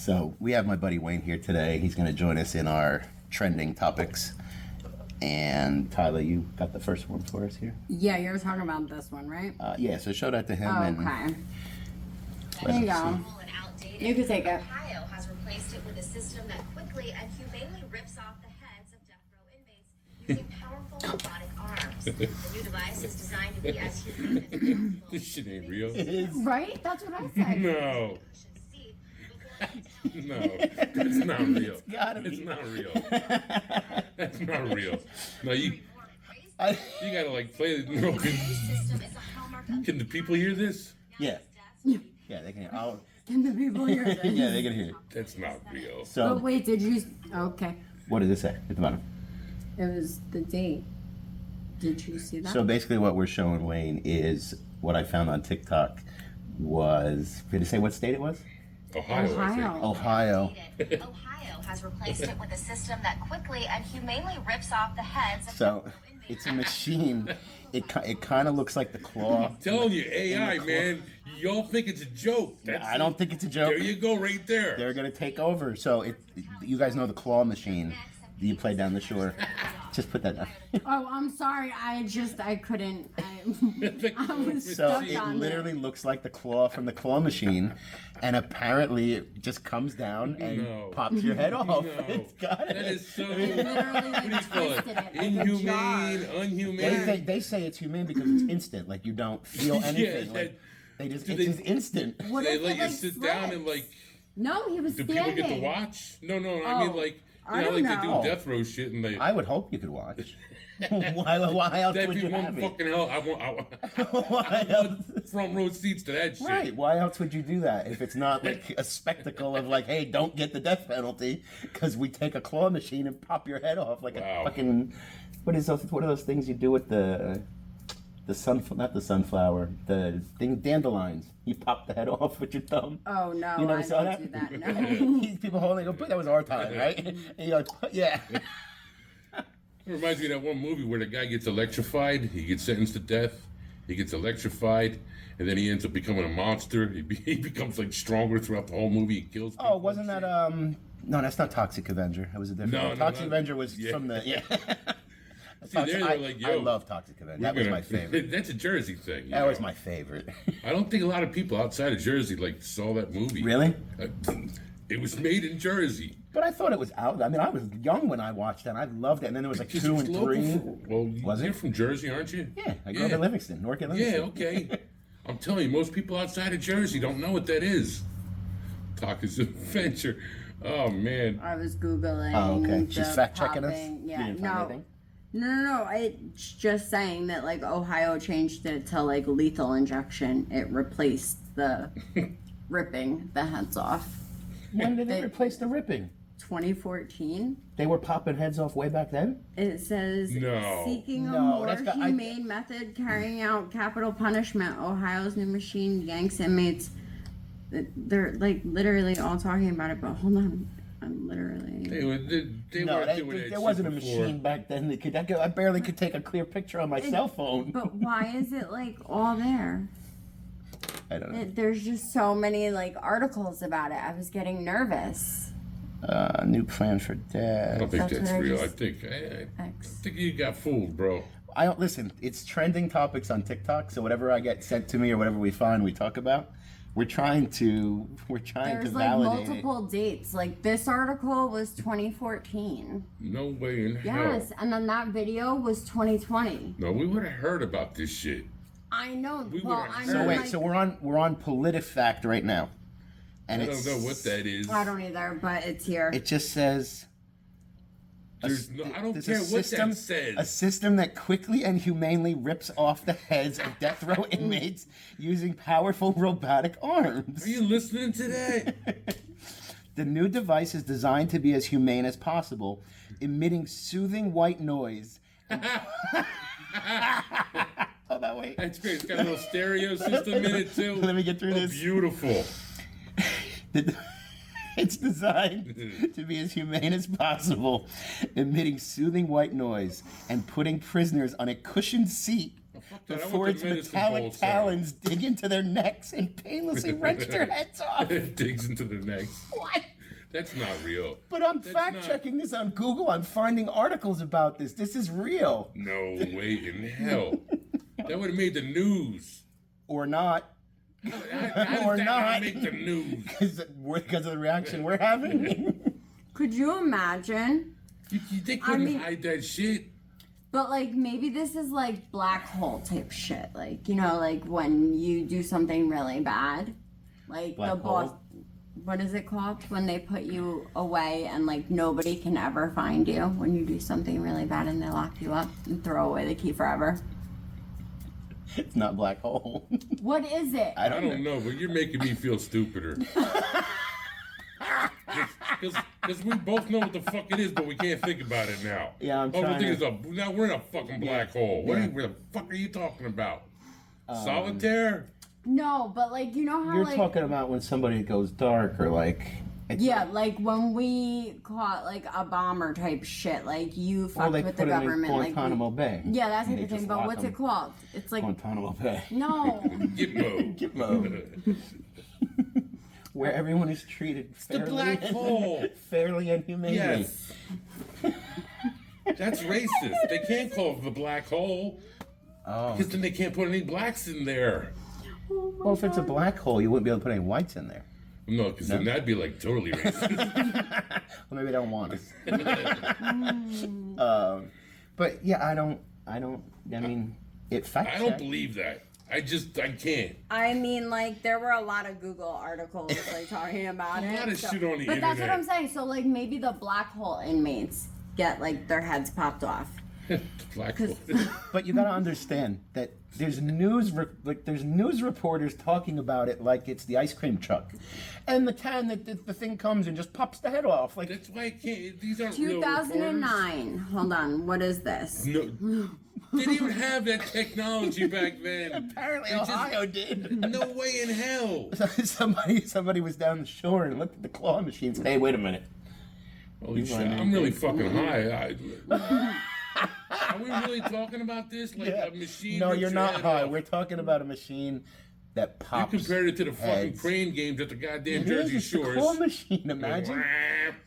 So we have my buddy Wayne here today. He's going to join us in our trending topics. And Tyler, you got the first one for us here? Yeah, you're talking about this one, right? Yeah, so show that to him. Okay. There you go. You can take it. Ohio has replaced it with a system that quickly and humanely rips off the heads of death row inmates using powerful robotic arms. The new device is designed to be as humane as possible. This shit ain't real. It is. Right? That's what I said. No. No, that's not real. It's gotta be. It's not real. That's not real. No, you gotta like play the. No, can the people hear this? Yeah. Yeah, they can hear. Can the people hear this? Yeah, they can hear. That's not real. So, But wait, did you? Okay. what does it say at the bottom? It was the date. Did you see that? So basically, what we're showing Wayne is what I found on TikTok was. Did it say what state it was? Ohio. I think. Ohio. Ohio has replaced it with a system that quickly and humanely rips off the heads of So death row inmates. it's a machine. It kind of looks like the claw. I'm telling you, AI, man. Y'all think it's a joke. I don't think it's a joke. There you go, right there. They're gonna take over. So you guys know the claw machine that you play down the shore. Just put that down. Oh, I'm sorry. I couldn't. I was So stuck it on literally looks like the claw from the claw machine, and apparently it just comes down and No. pops your head off. No. It's got it. That is so. Literally, What do you call it? twisted it like a Inhumane, jar. unhumane. They say it's humane because it's instant. Like you don't feel anything. Yeah, Like it's they- just instant. What They if let it, you like, sit down and slips? like. No, he was Do standing. people get to watch? No, I mean Oh, like. I don't like know. they do death row shit and they. I would hope you could watch. why else That'd would be you one have it? fucking hell. I want Why else? front row seats to that shit. Right. Why else would you do that if it's not like a spectacle of like, hey, don't get the death penalty because we take a claw machine and pop your head off like Wow. a fucking what are those things you do with the not the sunflower, the thing dandelions. You pop the head off with your thumb. Oh no, You never I saw don't that? do that. No. People holding go, but that was our time, right? And you're like, yeah. It reminds me of that one movie where the guy gets electrified. He gets sentenced to death. He gets electrified, and then he ends up becoming a monster. He becomes like stronger throughout the whole movie. He kills people. Oh, wasn't that no, that's not Toxic Avenger. It was a different No, one. no, Toxic no. Avenger was Yeah. from the See, they're like, I yo, love Toxic Avenger. we're That was gonna- my favorite. That's a Jersey thing. you That was know? my favorite. I don't think a lot of people outside of Jersey like saw that movie. Really? It was made in Jersey. But I thought it was out. I mean, I was young when I watched that. And I loved it. And then there was like Just 2 was and local 3. Well, Was you're it? from Jersey, aren't you? Yeah, I grew up in Livingston, North Livingston. Yeah, okay. I'm telling you, most people outside of Jersey don't know what that is. Toxic Adventure. Oh, man. I was googling. Oh, okay. the She's fact checking us. popping- You Yeah, didn't find no. anything? No. It's just saying that like Ohio changed it to like lethal injection. It replaced the ripping the heads off. When did they replace the ripping? 2014. They were popping heads off way back then? It says No. seeking a No, more that's got- I- humane method carrying out capital punishment. Ohio's new machine yanks inmates. They're like literally all talking about it, but hold on, I'm literally. They weren't doing that there wasn't a shit before. machine back then that I barely could take a clear picture on my cell phone. But why is it like all there? I don't know. There's just so many like articles about it. I was getting nervous. New plan for I death. don't think That's that's what I real. just- I think you got fooled, bro. I don't listen. It's trending topics on TikTok, so whatever I get sent to me or whatever we find, we talk about. We're trying to There's like validate it. multiple dates. Like this article was 2014. No way in Yes, hell. and then that video was 2020. No, we would have heard about this shit. I know. We well, would've I heard. So mean, wait, like, so we're on PolitiFact right now, and I don't know what that is. I don't either, but it's here. It just says. There's no, I don't there's care a what system, that says. A system that quickly and humanely rips off the heads of death row inmates using powerful robotic arms. Are you listening to that? The new device is designed to be as humane as possible, emitting soothing white noise. Hold on, wait. That's great. It's got a little stereo system in it too. Let me get through Oh, this. beautiful. It's designed to be as humane as possible, emitting soothing white noise and putting prisoners on a cushioned seat that. I before want its the medicine metallic ball sound. talons dig into their necks and painlessly wrench their heads off. It digs into their necks. What? That's not real. But I'm That's fact not- checking this on Google. I'm finding articles about this. This is real. No way in hell. That would have made the news. Or not. How Or did that not. make the news? Because of the reaction we're having. Could you imagine? They couldn't mean- hide that shit. But like maybe this is like black hole type shit. Like, you know, like when you do something really bad. Like Black the boss hole? what is it called? When they put you away and like nobody can ever find you when you do something really bad and they lock you up and throw away the key forever. It's not black hole. What is it? I I don't don't know, but you're making me feel stupider. Because we both know what the fuck it is, but we can't think about it now. Yeah, I'm All we trying think to- is now we're in a fucking black hole. What, Yeah. what the fuck are you talking about? Solitaire? No, but like you know how You're like talking about when somebody goes dark or like. It's yeah, like when we caught like a bomber type shit, like you Or fucked they with the put him in government, like Guantanamo Bay. yeah, that And type they of thing. just But lock what's them. it called? It's like Guantanamo Bay. no, Gitmo. Gitmo. Where everyone is treated the fairly, black hole. fairly and humanely. Yes. That's racist. They can't call it the black hole. Oh. Because then they can't put any blacks in there. Well, if it's a black hole, you wouldn't be able to put any whites in there. No, because then that'd be like totally racist. Well, maybe they don't want us. But yeah, I mean, it fact I don't check. believe that. I can't. I mean, like there were a lot of Google articles like talking about it. A lot of shit on the but that's what internet. I'm saying. So like maybe the black hole inmates get like their heads popped off. Black hole. But you gotta understand that there's there's news reporters talking about it like it's the ice cream truck, and the thing comes and just pops the head off. Like That's why I can't. These aren't real 2009. Hold on. What is this? reporters. No. They didn't even have that technology back then. apparently They just- Ohio did. No way in hell. somebody was down the shore and looked at the claw machine and said, "Hey, wait a minute." Holy shit, running I'm really anything. fucking high. Are we really talking about this? Like a machine? No, rips you're your not head high. off? We're talking about a machine that You pops. compared it to the fucking heads. crane games at the goddamn It is, Jersey it's the Shores. claw machine. Imagine.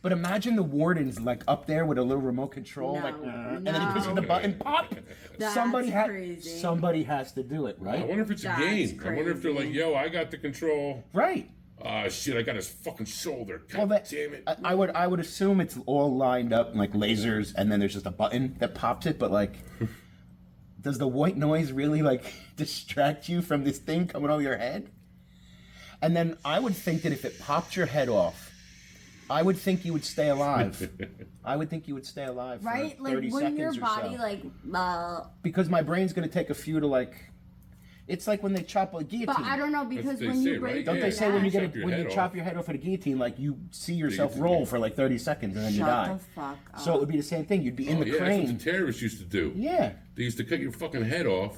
But imagine the wardens like up there with a little remote control, No, like, and then he pushes no. the button, pop. That's Somebody crazy. has to do it, I right? wonder if it's a That's game. I wonder if they're like, crazy. yo, I got the control. Right. Ah, shit, I got his fucking shoulder. God Well, that, damn it. I would assume it's all lined up like lasers, and then there's just a button that pops it. But like, does the white noise really like distract you from this thing coming over your head? And then I would think that if it popped your head off, I would think you would stay alive. I would think you would stay alive for Right? 30 Like when your seconds or body so. like Because my brain's going to take a few to like. It's like when they chop a guillotine. but I don't know because they when say, you break right? Don't your they say when you neck- get Chop your when you head chop off. your head off at a guillotine, like you see yourself Guillotine, roll yeah. for like 30 seconds and then you Shut die. the fuck up. So it would be the same thing. You'd be in Oh, the yeah, that's what crane. the terrorists used to do. Yeah. They used to cut your fucking head off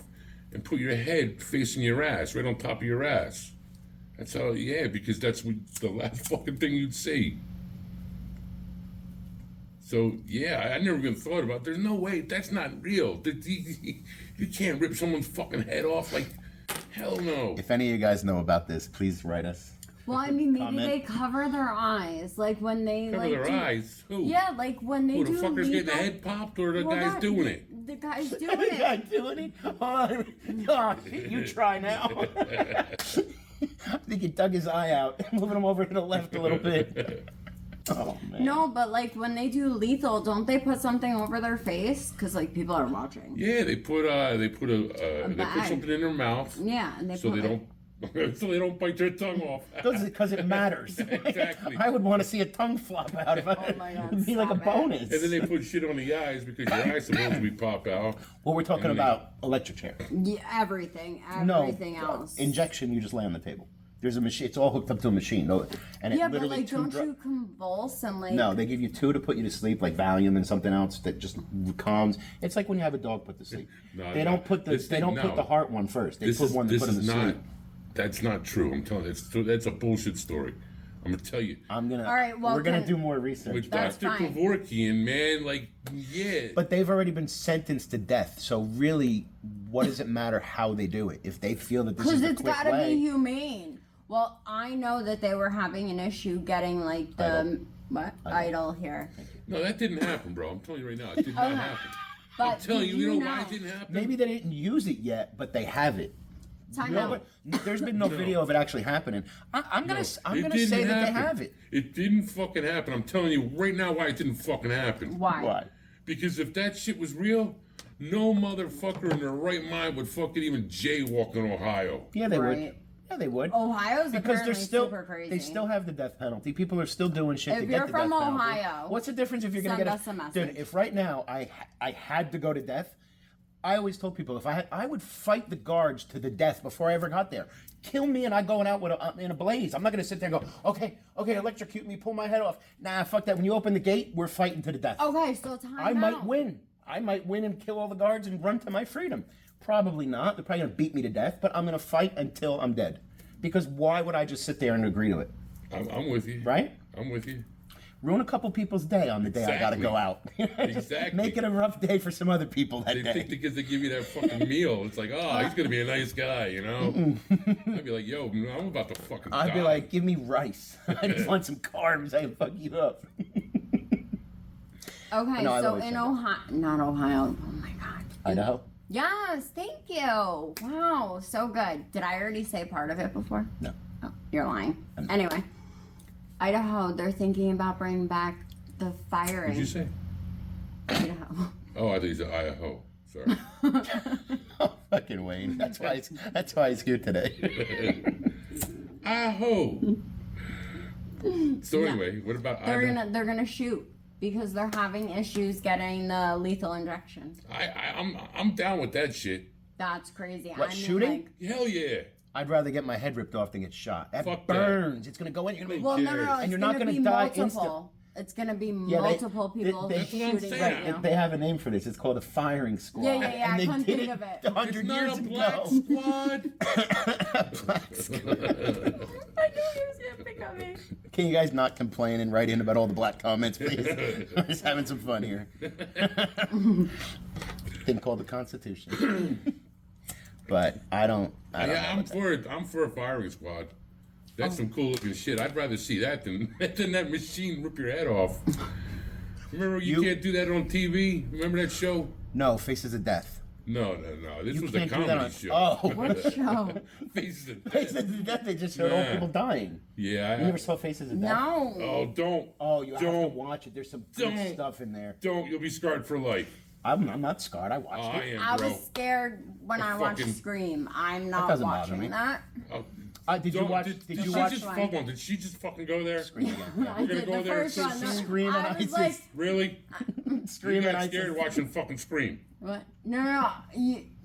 and put your head facing your ass, right on top of your ass. That's how, yeah, because that's the last fucking thing you'd see. So, yeah, I never even thought about it. There's no way. That's not real. You can't rip someone's fucking head off. Like, hell no. If any of you guys know about this, please write us. Well, I mean, maybe Comment. they cover their eyes, like when they Cover like their do, eyes. Who? Yeah, like when they Who, do the fucker's getting the lethal- head popped or the Well, guy's that- doing it? The guy's doing The guy it. doing it? Oh, you try now. I think he dug his eye out, moving him over to the left a little bit. Oh, man. No, but like when they do lethal, don't they put something over their face? Because like people are watching. Yeah, they put bag. something in their mouth Yeah, and they so put they like, don't so they don't bite their tongue off. Because it matters. Exactly. I would want to see a tongue flop out if I, Oh my God, it'd be like a stop it. bonus. And then they put shit on the eyes because your eyes supposed to be pop out. Well, we're talking And then about electric chair. yeah, everything No, else. injection, you just lay on the table. There's a machine. It's all hooked up to a machine. No, and it Yeah, but literally like, two don't dro- you convulse and like? No, they give you two to put you to sleep, like Valium and something else that just calms. It's like when you have a dog put to sleep. No, they no. don't put the This thing- put no. the heart one first. They This put is one to this put him is to not. sleep. That's not true. I'm telling you, that's a bullshit story. I'm gonna tell you. I'm gonna. All right, well, we're gonna can- do more research. With That's Dr. fine. Kevorkian, man, like, yeah. But they've already been sentenced to death. So really, what does it matter how they do it? If they feel that this is Because the it's quick gotta way, be humane. Well, I know that they were having an issue getting like the Idol. what idol here. No, that didn't happen, bro. I'm telling you right now, it did not happen. But I'm telling did you, you know why it didn't happen? Maybe they didn't use it yet, but they have it. Time No, out. but there's been no video of it actually happening. I'm gonna It say didn't that they happen. have it. It didn't fucking happen. I'm telling you right now why it didn't fucking happen. Why? Why? Because if that shit was real, no motherfucker in their right mind would fucking even jaywalk in Ohio. Yeah, they would. Right. Yeah, they would. Ohio's Because apparently they're still super crazy. they still have the death penalty. People are still doing shit If to you're get the from death penalty. Ohio, What's the difference if you're gonna send get us a message. Dude, if right now I had to go to death, I always told people if I would fight the guards to the death before I ever got there. Kill me and I going out with in a blaze. I'm not gonna sit there and go, okay, electrocute me, pull my head off. Nah, fuck that. When you open the gate, we're fighting to the death. Okay, so time I out. might win. I might win and kill all the guards and run to my freedom. Probably not. They're probably gonna beat me to death, but I'm gonna fight until I'm dead. Because why would I just sit there and agree to it? I'm with you. Right? I'm with you. Ruin a couple people's day on the day I gotta Exactly. go out. Exactly. Make it a rough day for some other people that They day. think because they give you that fucking meal, it's like, oh, he's gonna be a nice guy, you know? I'd be like, yo, I'm about to fucking die. I'd be like, give me rice. I just want some carbs. I can fuck you up. Okay, No, I've so always in said that. Ohio, not Ohio. Oh my God. Idaho? Yes, thank you. Wow, so good. Did I already say part of it before? No. Oh, you're lying. Anyway, Idaho, they're thinking about bringing back the firing. What'd you say? Idaho. Oh, I thought you said Idaho. Sorry. Oh, fucking Wayne. That's why he's here today. Idaho. So anyway, what about Idaho? They're gonna shoot because they're having issues getting the lethal injection. I'm down with that shit. That's crazy. What, shooting? Hell yeah. I'd rather get my head ripped off than get shot. That Fuck that. burns. It's gonna go in. You're gonna be Well, no, cares? it's And you're not gonna gonna be die multiple. instant. It's gonna be Yeah, multiple people they- shooting That's what I'm at saying. you. They have a name for this. It's called a firing squad. Yeah, And they I couldn't did think it of it. 100 It's not years a black ago. squad. Black squad. I knew he was gonna pick on me. Can you guys not complain and write in about all the black comments, please? We're just having some fun here. Thing called the Constitution. But I don't Yeah, know I'm what's- for it. I'm for a firing squad. That's some cool looking shit. I'd rather see that than that machine rip your head off. Remember, you can't do that on TV. Remember that show? No, Faces of Death. No. This You was a can't do that comedy on. show. Oh, What show? Faces of Faces Death. of Death. They just showed old Yeah. people dying. Yeah. You never saw Faces of Death? No. Oh, don't. Oh, you have to Don't. watch it. There's some good Don't. stuff in there. Don't. You'll be scarred for life. I'm not scarred. I watched I it. am, I bro. was scared when I watched fucking- Scream. I'm not doesn't bother watching me. that. Oh, Did you don't- watch? Did Did she you watch? just fuck Did she just fucking go there? Scream again. Yeah. I We're gonna did go the there first and one. see No, Scream and I was ISIS. like, Really? Scream You and got scared ISIS. watching fucking Scream. what? No.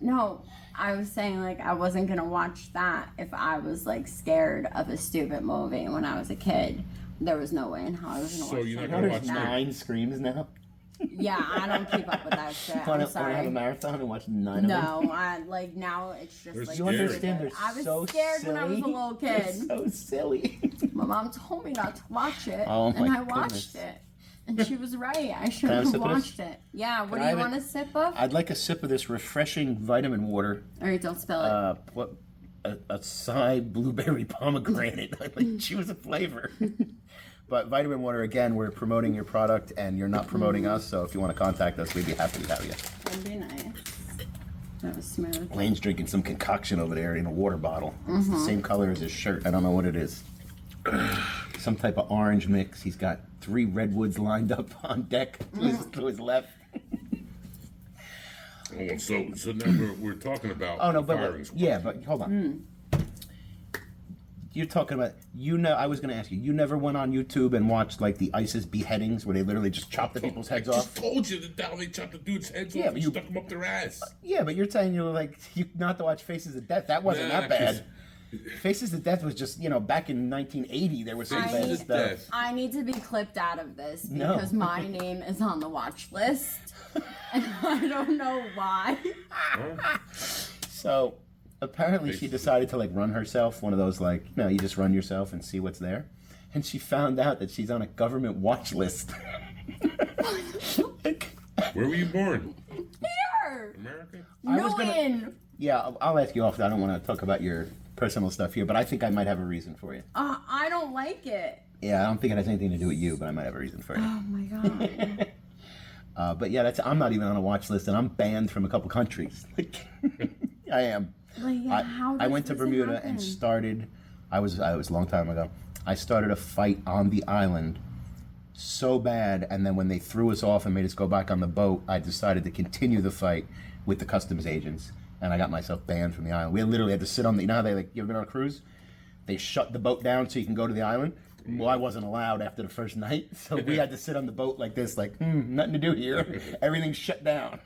No. I was saying like I wasn't gonna watch that if I was like scared of a stupid movie when I was a kid. There was no way in hell I was gonna So watch you're not You know something gonna like there's watch that. 9 Screams now. Yeah, I don't keep up with that shit. Want I'm to have a sorry. marathon and watch 9 of them? No, I like now it's just They're like You scary. understand? They're I was so scared silly. when I was a little They're kid. so silly. My mom told me not to watch it, Oh, and my I watched goodness. it. And she was right. I should I have a have sip of this? watched it. Yeah, what Can do I you have it? want a sip of? I'd like a sip of this refreshing vitamin water. Alright, don't spill it. What? A acai blueberry pomegranate. I like choose a flavor. But vitamin water, again, we're promoting your product and you're not promoting us. So if you want to contact us, we'd be happy to have you. That'd be nice. That was smooth. Lane's drinking some concoction over there in a water bottle. It's the same color as his shirt. I don't know what it is. Some type of orange mix. He's got 3 redwoods lined up on deck to his left. Oh, so now we're talking about Oh no, firing but squad. yeah, but hold on. You're talking about I was going to ask you. You never went on YouTube and watched like the ISIS beheadings where they literally just chop the people's heads I off. just told you that how they chopped the dude's heads Yeah, off but and you- stuck them up their ass. Yeah, but you're saying you not to watch Faces of Death. That wasn't Nah, that bad. Faces of Death was just back in 1980 there was some Faces bad of stuff. Death. I need to be clipped out of this No. because my name is on the watch list. And I don't know why. So apparently she decided to like run herself, one of those like you just run yourself and see what's there, and she found out that she's on a government watch list. Where were you born? Here! America? I was gonna- Nguyen! Yeah, I'll ask you off. I don't want to talk about your personal stuff here, but I think I might have a reason for you. I don't like it. Yeah, I don't think it has anything to do with you, but I might have a reason for you. Oh my god. But yeah, I'm not even on a watch list, and I'm banned from a couple countries. I am. Like, how I does went to this Bermuda happen? and started. I was a long time ago. I started a fight on the island so bad, and then when they threw us off and made us go back on the boat, I decided to continue the fight with the customs agents, and I got myself banned from the island. We literally had to sit on the. You know how you ever been on a cruise? They shut the boat down so you can go to the island. Well, I wasn't allowed after the first night, so we had to sit on the boat like this, like nothing to do here. Everything's shut down.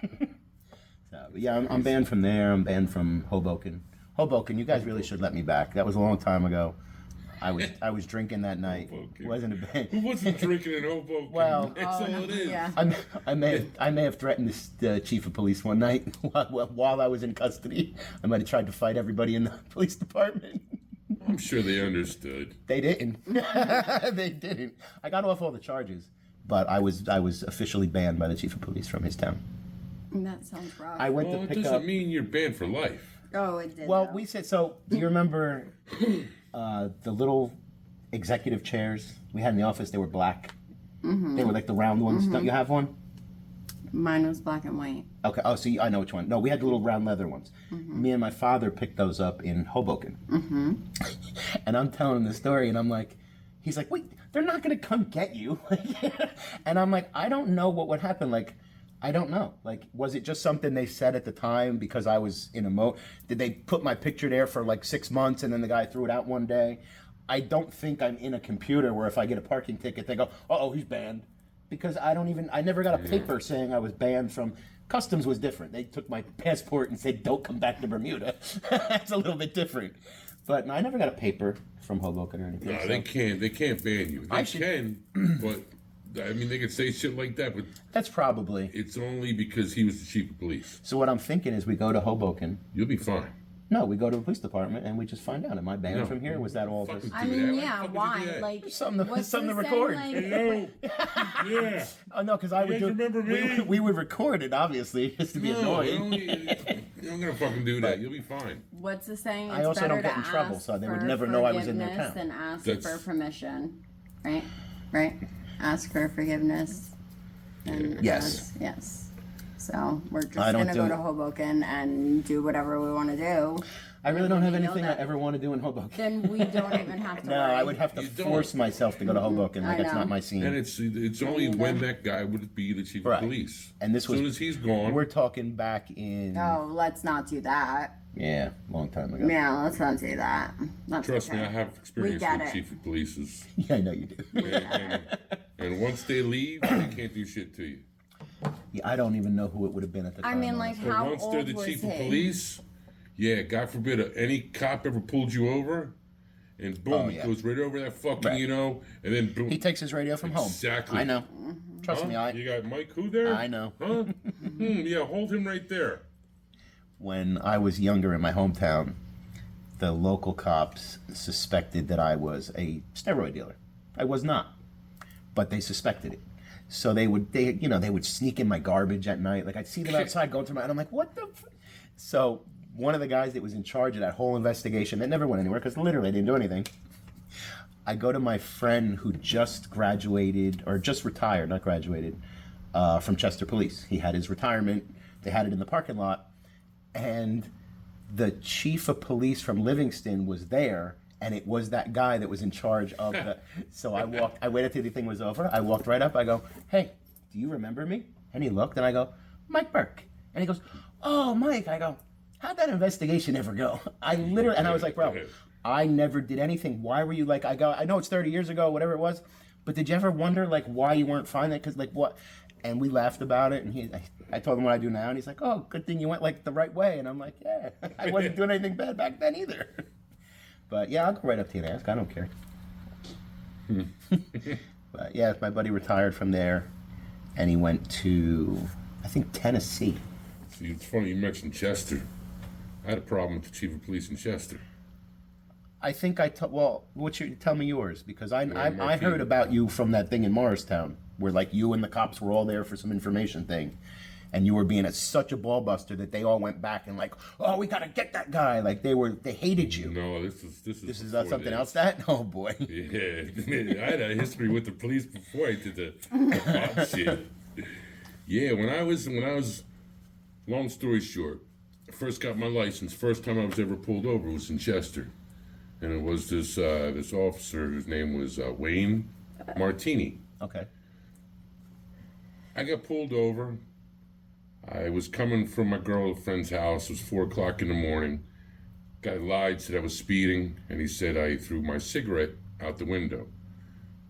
So yeah, I'm banned from there. I'm banned from Hoboken. Hoboken, you guys really should let me back. That was a long time ago. I was drinking that night. Hoboken. It wasn't a band. Who wasn't drinking in Hoboken? Well, That's all it is. Yeah. I may have threatened the chief of police one night while I was in custody. I might have tried to fight everybody in the police department. I'm sure they understood. They didn't. They didn't. I got off all the charges, but I was officially banned by the chief of police from his town. That sounds rough. I went Well, to it pick doesn't up. mean you're banned for life. Oh, it did. Well, though. we said so. Do you remember the little executive chairs we had in the office? They were black. Mm-hmm. They were like the round ones. Don't you have one? Mine was black and white. Okay. Oh, so I know which one. No, we had the little round leather ones. Me and my father picked those up in Hoboken. Mm-hmm. And I'm telling him the story, and I'm like, he's like, wait, they're not gonna come get you. And I'm like, I don't know what would happen. Like, I don't know. Like, was it just something they said at the time because I was in a Did they put my picture there for like 6 months and then the guy threw it out one day? I don't think I'm in a computer where if I get a parking ticket, they go, uh-oh, he's banned. Because I never got a paper saying I was banned from. Customs was different. They took my passport and said, don't come back to Bermuda. That's a little bit different. But I never got a paper from Hoboken or anything. No, so. they can't ban you. They should- can, but I mean, they could say shit like that, but That's probably. it's only because he was the chief of police. So what I'm thinking is we go to Hoboken. You'll be fine. No, we go to the police department and we just find out. Am I banned No. from here? Was that all Fucking just... I do mean, that. yeah. Why the fuck Why? would you do that? Like, Something to what's to this record. saying, Hello. Yeah. Oh, no, because I would guys do... remember me? We would record it, obviously, just to be No, annoying. you're not gonna fucking do that. You'll be fine. What's the saying? I It's also better don't get to in trouble, ask so they would for never know I was in their forgiveness town. than ask That's- for permission, right? Right. Ask for forgiveness. And Yes. yes. So we're just I don't gonna do go it. to Hoboken and do whatever we want to do. I really don't have You know anything I that. ever want to do in Hoboken. Then we don't even have to. No, worry. I would have to You don't. force myself to go to Hoboken. Like, I it's know. not my scene. And it's only when that guy would be the chief Right. of police. And this as soon was- as he's gone, We're talking back in... Oh, let's not do that. Yeah, long time ago. Yeah, let's not do that. That's trust okay. me, I have experience get with it. chief of police. Yeah, I know you do. And once they leave, they can't do shit to you. Yeah, I don't even know who it would have been at the time. I mean, like, honestly. But how once they're old the was chief he? of police, yeah, God forbid any cop ever pulled you over, and boom, Oh, it yeah. goes right over that fucking, Right. and then boom. He takes his radio from home. Exactly. I know. Trust Huh? me, You got Mike who there? I know. Huh? Yeah, hold him right there. When I was younger in my hometown, the local cops suspected that I was a steroid dealer. I was not, but they suspected it. So they would sneak in my garbage at night. Like, I'd see them outside going through and I'm like, what the? So one of the guys that was in charge of that whole investigation, that never went anywhere because literally I didn't do anything. I go to my friend who just graduated, or just retired, not graduated, from Chester Police. He had his retirement. They had it in the parking lot. And the chief of police from Livingston was there, and it was that guy that was in charge of the... So I waited till the thing was over. I walked right up. I go, hey, do you remember me? And he looked, and I go, Mike Burke. And he goes, oh, Mike. I go, how'd that investigation ever go? And I was like, bro, I never did anything. Why were you like, I know it's 30 years ago, whatever it was, but did you ever wonder, like, why you weren't fine? Because, like, what? And we laughed about it, and I told him what I do now, and he's like, oh, good thing you went, like, the right way. And I'm like, yeah, I wasn't doing anything bad back then either. But, yeah, I'll go right up to you and ask. I don't care. But, yeah, my buddy retired from there, and he went to, I think, Tennessee. See, it's funny you mentioned Chester. I had a problem with the chief of police in Chester. I think well, tell me yours, because I Marquis. heard about you from that thing in Morristown, where, like, you and the cops were all there for some information thing. and you were being such a ball buster that they all went back and like, oh, we gotta get that guy. Like they hated you. No, this is This is before something that. else. That oh boy. Yeah, I had a history with the police before I did the cop shit. Yeah, when I was, long story short, I first got my license. First time I was ever pulled over was in Chester, and it was this officer whose name was Wayne Martini. Okay. I got pulled over. I was coming from my girlfriend's house. It was 4 o'clock in the morning. Guy lied, said I was speeding, and he said I threw my cigarette out the window.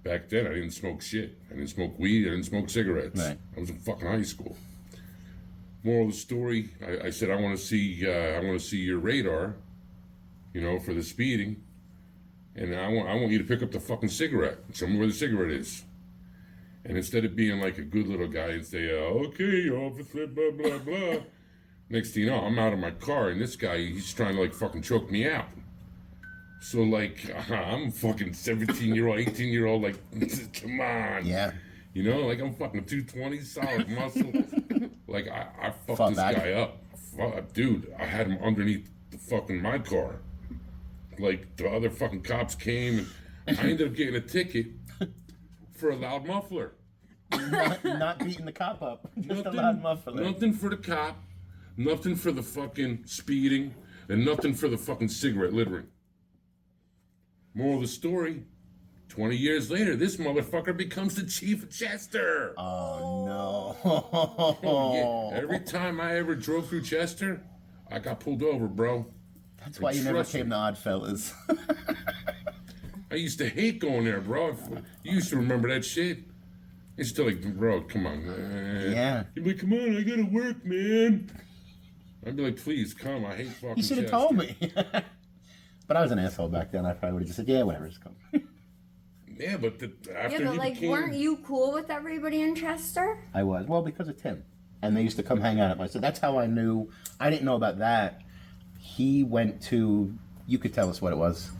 Back then, I didn't smoke shit. I didn't smoke weed. I didn't smoke cigarettes. Right. I was in fucking high school. Moral of the story: I said I want to see your radar, for the speeding, and I want you to pick up the fucking cigarette. Show me where the cigarette is. And instead of being like a good little guy and say, okay, officer, blah blah blah. Next thing you know, I'm out of my car, and this guy, he's trying to like fucking choke me out. So like, I'm fucking 17-year-old, 18-year-old, like, come on. Yeah. Like I'm fucking 220, solid muscle. Like I fucked Fought this back. guy up. Dude, I had him underneath the fucking my car. Like the other fucking cops came, and I ended up getting a ticket for a loud muffler. Not beating the cop up. Just a loud muffler. Nothing for the cop, nothing for the fucking speeding, and nothing for the fucking cigarette littering. Moral of the story, 20 years later, this motherfucker becomes the chief of Chester. Oh no. Oh, yeah. Every time I ever drove through Chester, I got pulled over, bro. That's why you never Trust came me. to Oddfellas. I used to hate going there, bro. You used to remember that shit. It's still like, bro, come on, man. Yeah. You'd be like, come on, I gotta work, man. I'd be like, please, come. I hate fucking You should have Chester. told me. But I was an asshole back then. I probably would have just said, yeah, whatever, just come. Yeah, but after Yeah, but he like, became... weren't you cool with everybody in Chester? I was. Well, because of Tim. And they used to come hang out at my... So that's how I knew. I didn't know about that. He went to... You could tell us what it was.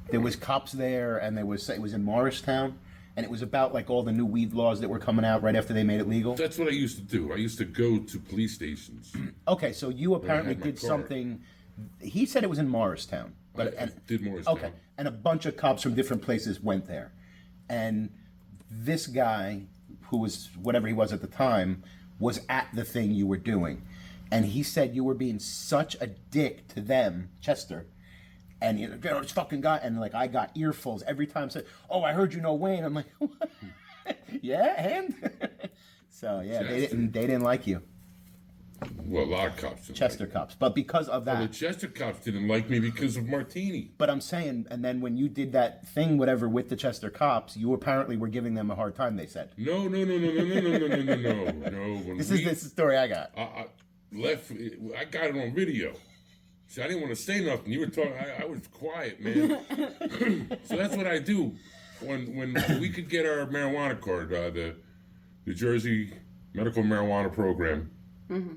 There was cops there, and it was in Morristown. And it was about, like, all the new weed laws that were coming out right after they made it legal. That's what I used to do. I used to go to police stations. Okay, so you apparently had my did car. something... He said it was in Morristown. But I did Morristown. Okay, and a bunch of cops from different places went there. And this guy, who was whatever he was at the time, was at the thing you were doing. And he said you were being such a dick to them, Chester. And this fucking guy, and like I got earfuls every time. Said, "Oh, I heard you know Wayne." I'm like, what? Yeah, and so yeah, they didn't like you, Well, a lot of cops didn't Chester like cops. But because of me. that, Well, the Chester cops didn't like me because of Martini. but I'm saying, and then when you did that thing, whatever, with the Chester cops, you apparently were giving them a hard time. They said, No. When "This is the story I got." I got it on video. See, I didn't want to say nothing. You were talking. I was quiet, man. So that's what I do. When we could get our marijuana card, the New Jersey Medical Marijuana Program,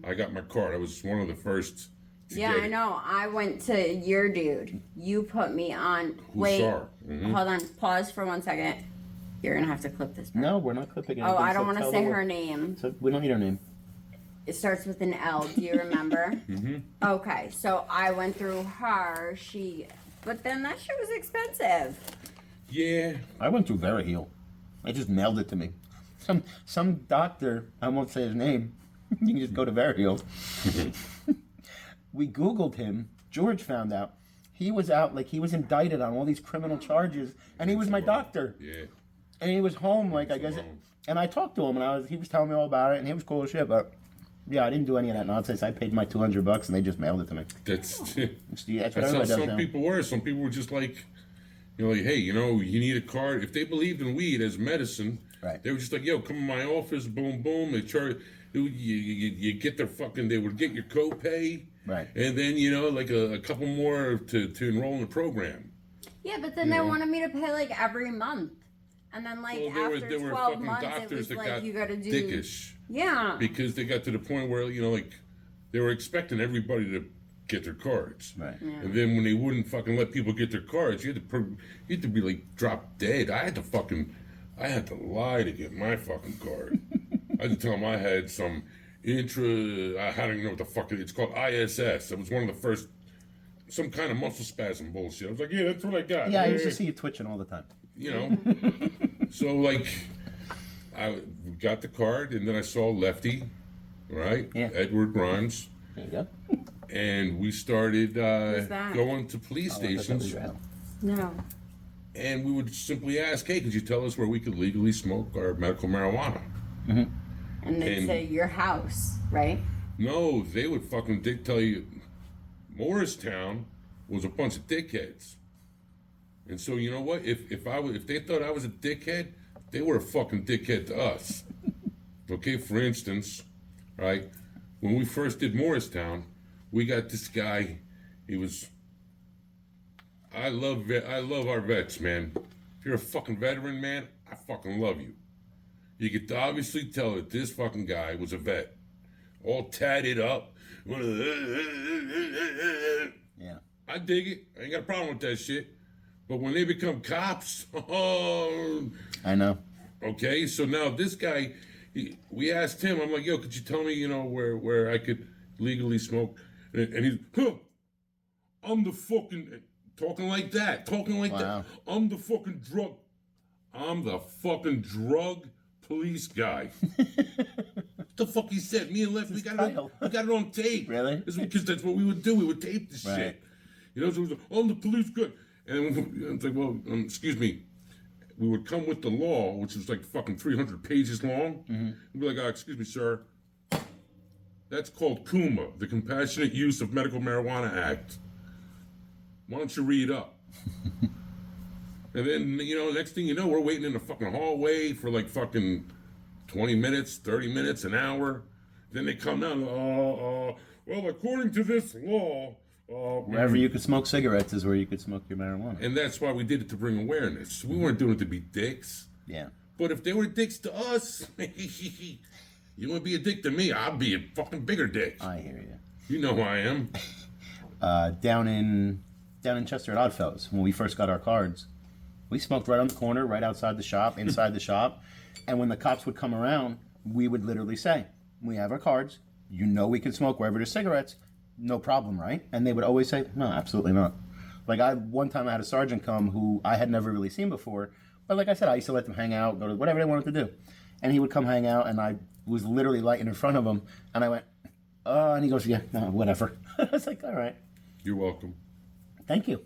I got my card. I was one of the first to Yeah, get I it. know. I went to your dude. You put me on. Wait, Hussar. Mhm. hold on. Pause for 1 second. You're gonna have to clip this. Part. No, we're not clipping it. Oh, I don't want to say her name. So we don't need her name. It starts with an L. Do you remember? Okay, so I went through her. But then that shit was expensive. Yeah. I went through Veraheel. They just mailed it to me. Some doctor, I won't say his name. You can just go to Veraheel. We Googled him. George found out. He was out, like he was indicted on all these criminal charges, and he was my doctor. Yeah. And he was home, like I guess. alone. And I talked to him, and he was telling me all about it, and he was cool as shit. But yeah, I didn't do any of that nonsense. I paid my $200, and they just mailed it to me. That's That's what that's how everybody does some now. people were. Some people were just like, like, hey, you need a card. If they believed in weed as medicine, Right. they were just like, yo, come in my office, boom, boom. They charge, you get their fucking, they would get your copay. Right. And then, like a couple more to enroll in the program. Yeah, but then they wanted me to pay like every month. And then like Well, after there were 12 fucking months, it doctors was that like, got you gotta do... dickish. Yeah. Because they got to the point where, like, they were expecting everybody to get their cards. Right. And then when they wouldn't fucking let people get their cards, you had to be like drop dead. I had to lie to get my fucking card. I had to tell them I had some I don't even know what the fuck it's called. ISS. It was one of the first, some kind of muscle spasm bullshit. I was like, yeah, that's what I got. Yeah, I used to see you twitching all the time. You know. So like, I got the card, and then I saw Lefty, right? Yeah. Edward Grimes. There you go. And we started that? going to police stations, No. and we would simply ask, "Hey, could you tell us where we could legally smoke our medical marijuana?" And they'd And- say your house, right? No, they would fucking tell you Morristown was a bunch of dickheads. And so you know what? If they thought I was a dickhead, they were a fucking dickhead to us. Okay, for instance, right? When we first did Morristown, we got this guy. He was. I love our vets, man. If you're a fucking veteran, man, I fucking love you. You could obviously tell that this fucking guy was a vet, all tatted up. Yeah. I dig it. I ain't got a problem with that shit. But when they become cops, oh, I know. okay. So now this guy, we asked him. I'm like, yo, could you tell me, where I could legally smoke? And he's, I'm the fucking talking like that. Wow. I'm the fucking drug police guy. What the fuck he said? Me and Lefty, we got it on tape. Really? Because that's what we would do. We would tape this Right. shit. So it was like, I'm the police guy. And then it's like, well, excuse me. We would come with the law, which was like fucking 300 pages long. And be like, excuse me, sir. That's called CUMA, the Compassionate Use of Medical Marijuana Act. Why don't you read up? And then, next thing you know, we're waiting in the fucking hallway for like fucking 20 minutes, 30 minutes, an hour. Then they come down, well, according to this law... Wherever you could smoke cigarettes is where you could smoke your marijuana. And that's why we did it, to bring awareness. We weren't doing it to be dicks. Yeah. But if they were dicks to us, you wouldn't be a dick to me. I'd be a fucking bigger dick. I hear you. You know who I am. Down in Chester at Oddfellows, when we first got our cards, we smoked right on the corner, right outside the shop, inside the shop. And when the cops would come around, we would literally say, we have our cards. You know we can smoke wherever there's cigarettes. No problem, right? And they would always say, no, absolutely not. Like, one time I had a sergeant come who I had never really seen before. But like I said, I used to let them hang out, go to whatever they wanted to do. And he would come hang out, and I was literally lighting in front of him. And I went, and he goes, yeah, no, whatever. I was like, all right. You're welcome. Thank you.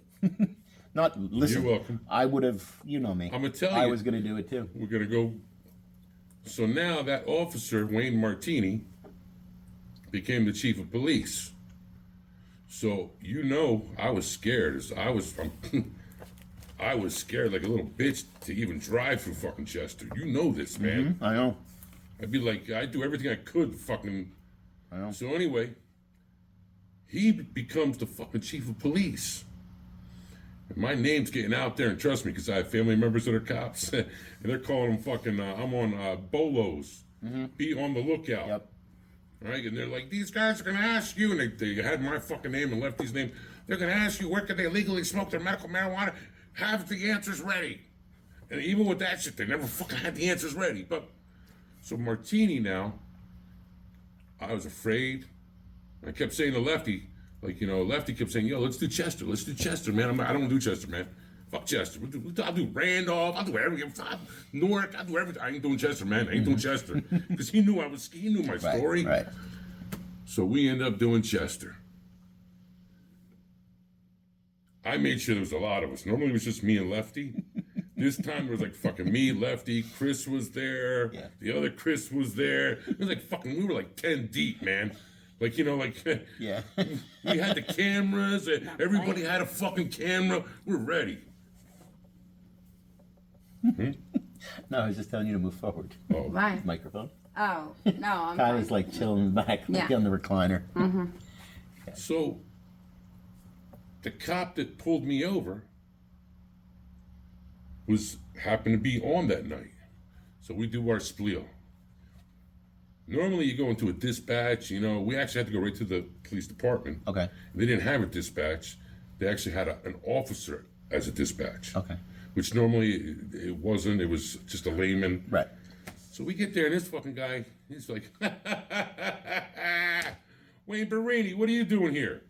Listen, You're welcome. I would have, you know me. I'm going to tell you. I was going to do it too. We're going to go. So now that officer, Wayne Martini, became the chief of police. So, I was scared. I was scared like a little bitch to even drive through fucking Chester. You know this, man. I know. I'd be like, I'd do everything I could to fucking... I know. So anyway, he becomes the fucking chief of police. And my name's getting out there, and trust me, because I have family members that are cops, and they're calling them fucking, I'm on bolos. Be on the lookout. Yep. Right? And they're like, these guys are going to ask you, and they had my fucking name and Lefty's name. They're going to ask you, where can they legally smoke their medical marijuana? Have the answers ready. And even with that shit, they never fucking had the answers ready. But, so Martini now, I was afraid. I kept saying to Lefty, Lefty kept saying, yo, let's do Chester, man. I don't want to do Chester, man. Fuck Chester. I'll do Randolph. I'll do everything. Newark. I'll do everything. I ain't doing Chester, man. I ain't doing Chester. Because he knew my story. Right. So we end up doing Chester. I made sure there was a lot of us. Normally it was just me and Lefty. This time it was like fucking me, Lefty, Chris was there. Yeah. The other Chris was there. It was like we were like 10 deep, man. Yeah. We had the cameras. Everybody had a fucking camera. We're ready. No, I was just telling you to move forward. Oh, Why? Microphone. Oh, no, I'm Kind fine. of like chilling back Yeah. on the recliner. so the cop that pulled me over happened to be on that night. So we do our spleo. Normally you go into a dispatch, we actually had to go right to the police department. Okay. They didn't have a dispatch. They actually had an officer as a dispatch. Okay. Which normally it wasn't. It was just a layman. Right. So we get there, and this fucking guy, he's like, Wayne Barini, what are you doing here?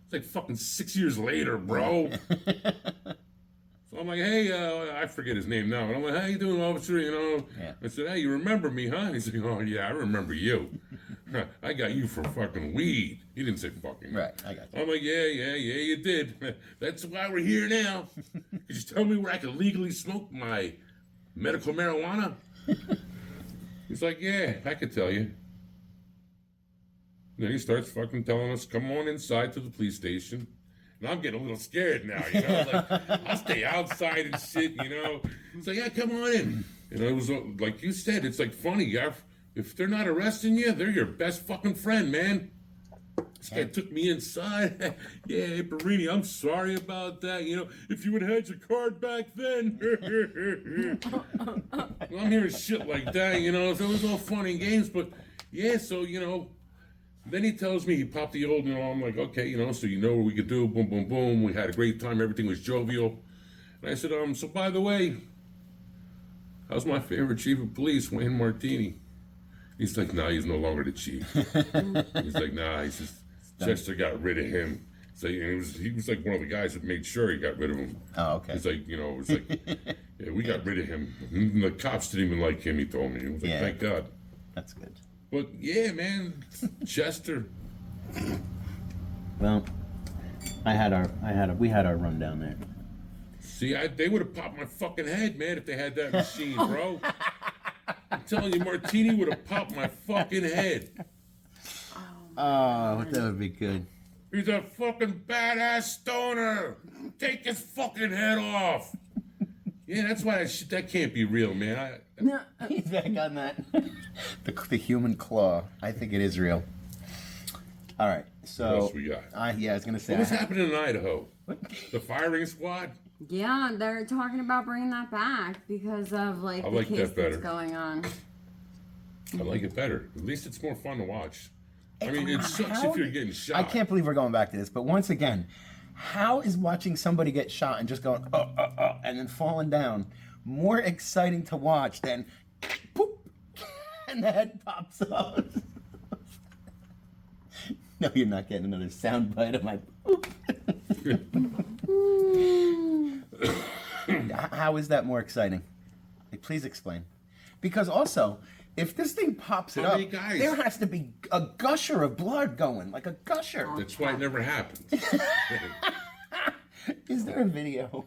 It's like fucking 6 years later, bro. So I'm like, hey, I forget his name now. And I'm like, how you doing, officer? You know, Yeah. I said, hey, you remember me, huh? He's like, oh, yeah, I remember you. I got you for fucking weed. He didn't say fucking. Right, I got you. I'm like, yeah, you did. That's why we're here now. Could you tell me where I can legally smoke my medical marijuana? He's like, yeah, I could tell you. Then he starts fucking telling us, come on inside to the police station. And I'm getting a little scared now, you know? Like, I'll stay outside and shit, you know? It's like, yeah, come on in. You know, it was like you said, it's like funny. If they're not arresting you, they're your best fucking friend, man. This guy took me inside. Yeah, hey, Barini, I'm sorry about that. You know, if you would have had your card back then. Well, I'm hearing shit like that, you know? So it was all fun and games, but yeah, so, you know, then he tells me he popped the old, you know, I'm like, okay, you know, so you know what we could do, boom, boom, boom. We had a great time, everything was jovial. And I said, so by the way, how's my favorite chief of police, Wayne Martini? He's like, nah, he's no longer the chief. He's like, nah, he says, Chester got rid of him. So and he was like one of the guys that made sure he got rid of him. Oh, okay. He's like, you know, it was like, yeah, we got rid of him. And the cops didn't even like him, he told me. He was like, Yeah. thank God. That's good. But yeah, man, Chester. Well, we had our run down there. See, they would have popped my fucking head, man, if they had that machine, bro. I'm telling you, Martini would have popped my fucking head. Oh, that would be good. He's a fucking badass stoner. Take his fucking head off. Yeah, that's why that can't be real, man. He's back on that. The human claw. I think it is real. All right, so What else we got? yeah, I was gonna say. What was happening in Idaho? What? The firing squad? Yeah, they're talking about bringing that back because of like I the like case that better. that's going on. I like it better. At least it's more fun to watch. I mean, it sucks How if you're did- getting shot. I can't believe we're going back to this, but once again, how is watching somebody get shot and just going and then falling down more exciting to watch than poop and the head pops up? No, you're not getting another sound bite of my poop. How is that more exciting? Like, please explain. Because also, if this thing pops it How up, many guys? there has to be a gusher of blood going, like a gusher. That's why it never happened. Is there a video?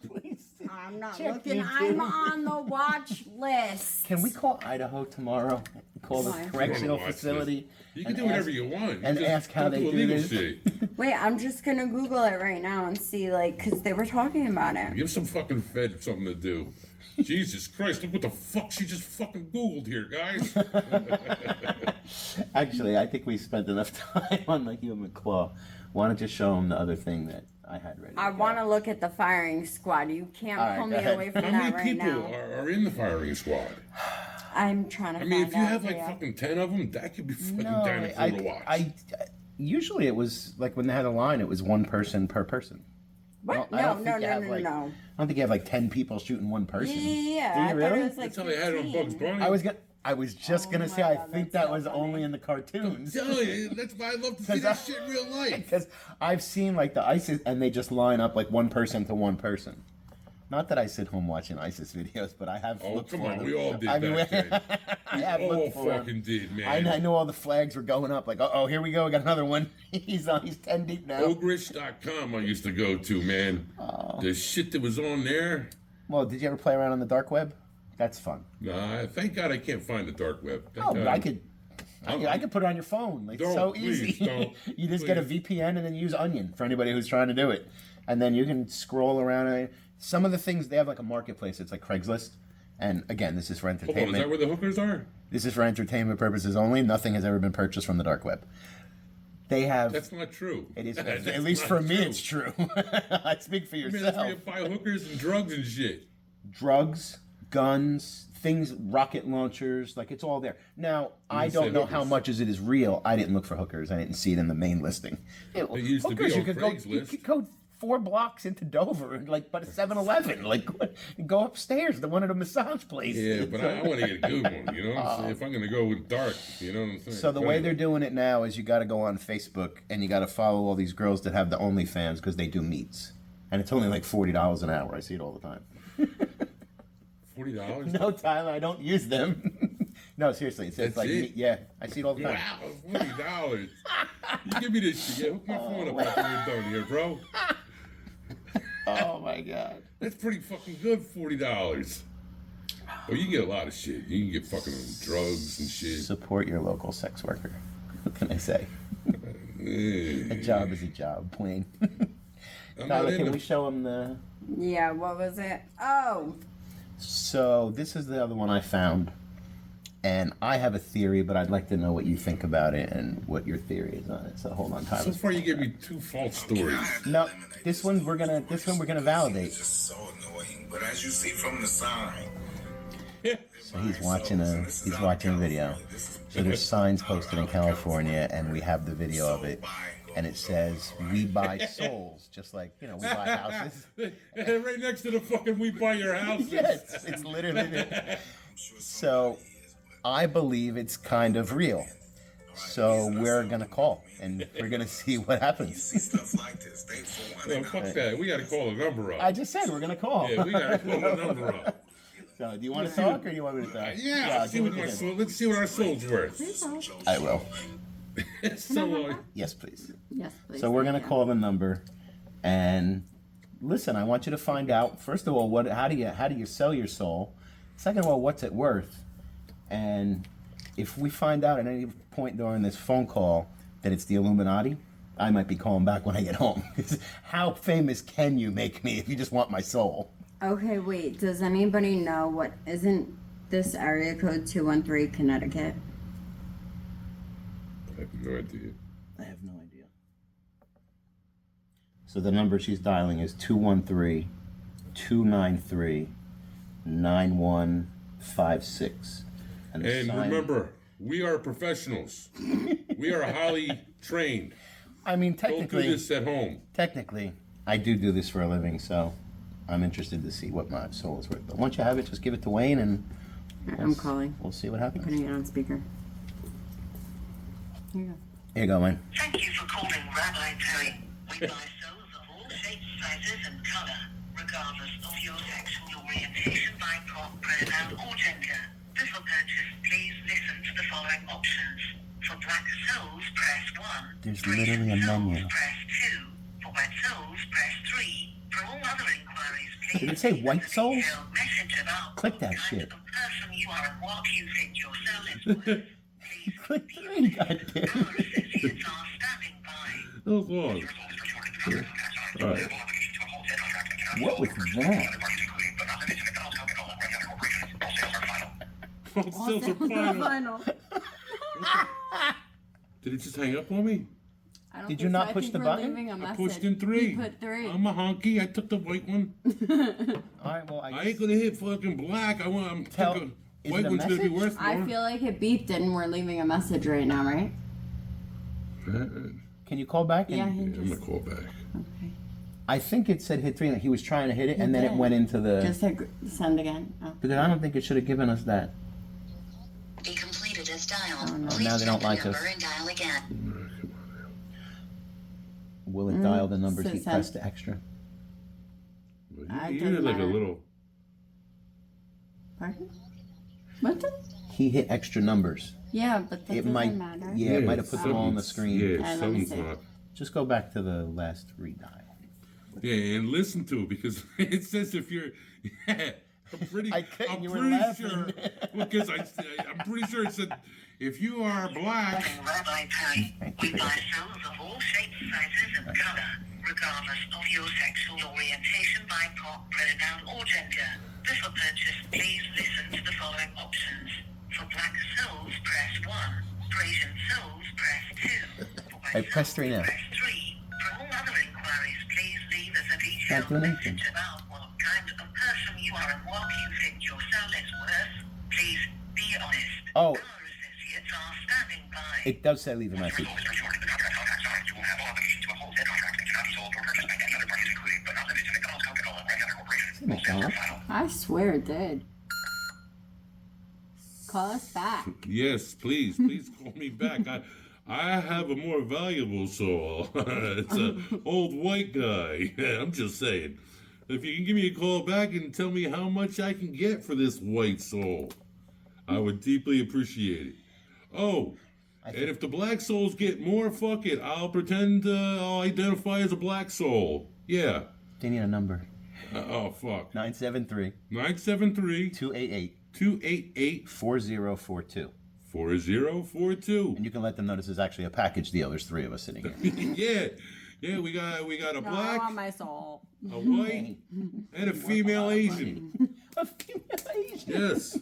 Please. I'm not Check looking. YouTube. I'm on the watch list. Can we call Idaho tomorrow? Call the Why? correctional Watch facility. You can and do whatever ask- you want. and Just ask how don't they do illegal this. shit. Wait, I'm just gonna Google it right now and see, like, because they were talking about it. Give some fucking Fed something to do. Jesus Christ, look what the fuck she just fucking Googled here, guys. Actually, I think we spent enough time on the human claw. Why don't you show them the other thing that I had ready? I want to look at the firing squad. You can't All right, pull go me ahead. away from How that many right people now. are in the firing squad? I'm trying to I mean, find if you out have for like you. fucking 10 of them, that could be fucking No, kind of cool to watch. I usually it was like when they had a line, it was one person per person. What? I don't No, think you have, no. like- I don't think you have like 10 people shooting one person. Yeah, Do you I thought really? it was like That's how they had it on 15. Bugs Bunny. I was just Oh gonna my say I God, think that's that so was funny. only in the cartoons. I'm telling you, that's why I love to see that shit in real life. Because I've seen like the ISIS and they just line up like one person to one person. Not that I sit home watching ISIS videos, but I have Oh, looked come for on, them. we all did I mean, back then. I have We all looked for them. fucking did, man. I know all the flags were going up. Like, oh, here we go. We got another one. He's 10 deep now. Ogrish.com I used to go to, man. The shit that was on there. Well, did you ever play around on the dark web? That's fun. Nah, thank God I can't find the dark web. Thank Oh, but God. I could put it on your phone. Like, Don't, so please, easy. don't, You just get a please. VPN and then use Onion for anybody who's trying to do it. And then you can scroll around. And some of the things, they have like a marketplace. It's like Craigslist. And again, this is for Hold on, is entertainment. that where the hookers are? This is for entertainment purposes only. Nothing has ever been purchased from the dark web. They have. That's not true. It is. That's At least not for me, true. it's true. I speak for I mean, yourself. that's where you buy hookers and drugs and shit. Drugs, guns, things, rocket launchers, like it's all there. Now, I didn't don't say know how hookers. much as it is real. I didn't look for hookers. I didn't see it in the main listing. It used to be Hookers, on you could go, you Craigslist. could go 4 blocks into Dover, like, but a 7-Eleven. Like, what? Go upstairs to one of the massage places. Yeah, but I want to get a good one, you know what I'm saying? If I'm going to go with dark, you know what I'm saying? So the way they're doing it now is you got to go on Facebook and you got to follow all these girls that have the OnlyFans because they do meets. And it's only like $40 an hour. I see it all the time. $40? No, Tyler, I don't use them. No, seriously. It says That's like, it? yeah, I see it all the time. Wow, $40. You give me this shit. Yeah, hook my phone up after we're done here, bro. Oh, my God. That's pretty fucking good, $40. Oh, you can get a lot of shit. You can get fucking drugs and shit. Support your local sex worker. What can I say? A job is a job, plain. I'm not Tyler, can into- we show them the... Yeah, what was it? Oh, So this is the other one I found. And I have a theory, but I'd like to know what you think about it and what your theory is on it. So hold on, So Tyler. far, you gave me 2 false stories. No, this one we're gonna validate. It's just so annoying. But as you see from the sign, So he's watching a video. So there's signs posted in California, and we have the video of it, and it says "We buy souls," just like we buy houses. Right next to the fucking "We Buy Your House." Yes, it's literally it. So I believe it's kind of real. So we're gonna call, and we're gonna see what happens. stuff like this. They for one. No, fuck that. We got to call a number up. I just said we're gonna call. Yeah, we got to call a number up. So do you want to talk, or do you want me to talk? Yeah, I'll let's see give what it to my him. soul. Let's see what our soul's worth. I will. So, Yes, please. yes, please. So we're gonna thank you. call the number, and listen. I want you to find out first of all how do you sell your soul. Second of all, what's it worth? And if we find out at any point during this phone call that it's the Illuminati, I might be calling back when I get home. How famous can you make me if you just want my soul? Okay, wait. Does anybody know what? Isn't this area code 213 Connecticut? I have no idea. I have no idea. So the number she's dialing is 213-293-9156. And the And sign- remember, we are professionals. We are highly trained. I mean, Don't do technically, this at home. I do this for a living, so I'm interested to see what my soul is worth. But once you have it, just give it to Wayne, and I'm calling. we'll see what happens. Putting it on speaker. Here you go. Here you go, Wayne. Thank you for calling Rabbi Terry. We buy souls of all shapes, sizes, and color, regardless of your sexual orientation, body part, pronoun, or gender. Before purchase, please listen to the following options. For black souls, press 1. There's For literally a Asian souls, menu. press 2. For white souls, press 3. For all other inquiries, please Did it say leave white us a souls? detailed message about Click what that kind shit. of person you are and what you think your soul is worth. Please Click be 3, honest. goddamn. Our associates are standing by. That was long. All right. What was that? All sales are final. Final. Did it just hang up on me? I don't Did think you so. not I push think the we're button? leaving a I message. pushed in 3. You put 3. I'm a honky. I took the white one. All right, well, I ain't gonna hit fucking black. I'm Tell- thinking is white it a one's gonna be message? worth more. I feel like it beeped and we're leaving a message right now, right? Can you call back? Yeah, he I'm gonna just. call back. Okay. I think it said hit 3, and he was trying to hit it, and then it did. went into the... Just hit send again. Oh. Because I don't think it should have given us that. Be completed as dialed. Oh, no. Please Now they don't check like the us. number and dial again. Will it dial the numbers so he send- pressed the extra? It You did doesn't like a matter. little. Pardon? What? He hit extra numbers. Yeah, but that It doesn't might, matter. yeah, it might have put them all on the something's- screen. Yeah, let me something's see. not. Just go back to the last redial. Yeah, and listen to it because it says if you're. Yeah, I'm pretty. I couldn't, I'm you were pretty laughing. sure because I'm pretty sure it said if you are black. Rabbi Terry, we buy souls of all shapes, sizes, and color, regardless of your sexual orientation, body part, pronoun, or gender. Before purchase, please listen to the following options. For black souls, press 1. For Asian souls, press 2. For white I pressed souls, 3 now. press 3. For all other inquiries, please leave us a Not detailed doing anything. message about what kind of person you are and what you think your soul is worth. Please be honest. Oh. Our associates are standing by. It does say leave a message. McDonald. I swear it did. Call us back. Yes, please call me back. I have a more valuable soul. It's an old white guy. I'm just saying. If you can give me a call back and tell me how much I can get for this white soul, I would deeply appreciate it. Oh, and if the black souls get more, fuck it. I'll pretend I'll identify as a black soul. Yeah. They need a number. Oh, fuck. 973 973 288 288 4042. 4042. And you can let them know this is actually a package deal. There's 3 of us sitting here. Yeah, we got a No, I black, want my soul. a white, and a female Asian. A female Asian. Yes.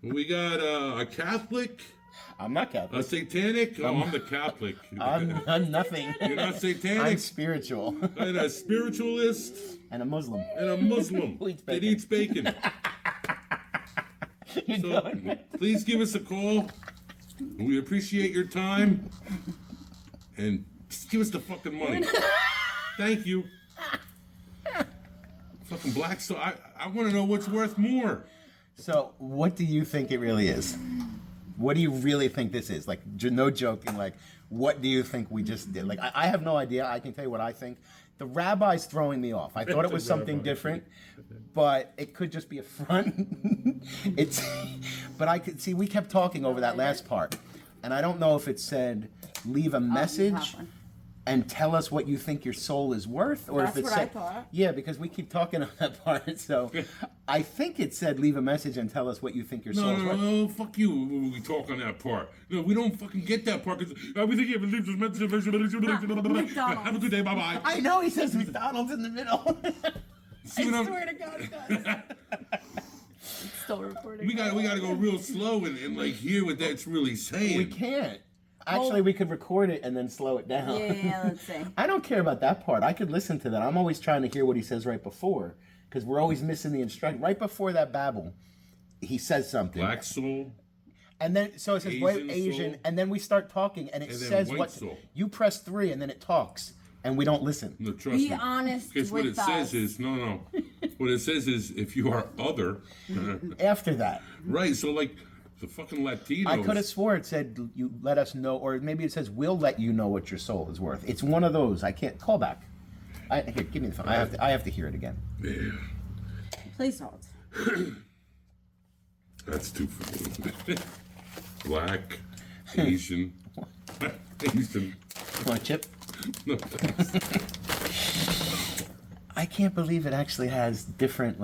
We got a Catholic, I'm not a Catholic. satanic. Oh, I'm the Catholic. I'm nothing. You're not I'm satanic. spiritual. And a spiritualist And a Muslim. and a Muslim Who eats that bacon. eats bacon. You So know? please give us a call. We appreciate your time. And just give us the fucking money. Thank you. Fucking black soul. I want to know what's worth more. So, what do you think it really is? What do you really think this is? Like, no joking. Like, what do you think we just did? Like, I have no idea. I can tell you what I think. The rabbi's throwing me off. I thought it was something different, but it could just be a front. But I could see we kept talking over that last part, and I don't know if it said leave a message one. and tell us what you think your soul is worth, or That's if it what I said, thought. yeah, because we keep talking on that part. So I think it said leave a message and tell us what you think your soul is worth. No, fuck you. We talk on that part. No, we don't fucking get that part. Cause we think you have to leave this message. Have a good day. Bye bye. I know he says McDonald's in the middle. See what I'm- Swear to God, it does. Still recording. We gotta go real slow and like hear what that's really saying. We can't. Actually, we could record it and then slow it down. Yeah, let's see. I don't care about that part. I could listen to that. I'm always trying to hear what he says right before, because we're always missing the instruction. Right before that babble, he says something. Black soul. And then, so it says Asian Asian, soul. and then we start talking, and it And then says white what. soul. You press 3, and then it talks, and we don't listen. No, trust Be me. honest Because what with it says us. is no. What it says is if you are other, After that, right? So like the fucking Latinos. I could have swore it said you let us know, or maybe it says we'll let you know what your soul is worth. It's one of those. I can't call back. Here, give me the phone. I have to hear it again. Please don't. That's too funny. Black, Asian, Asian. You want a chip? No, I can't believe it actually has different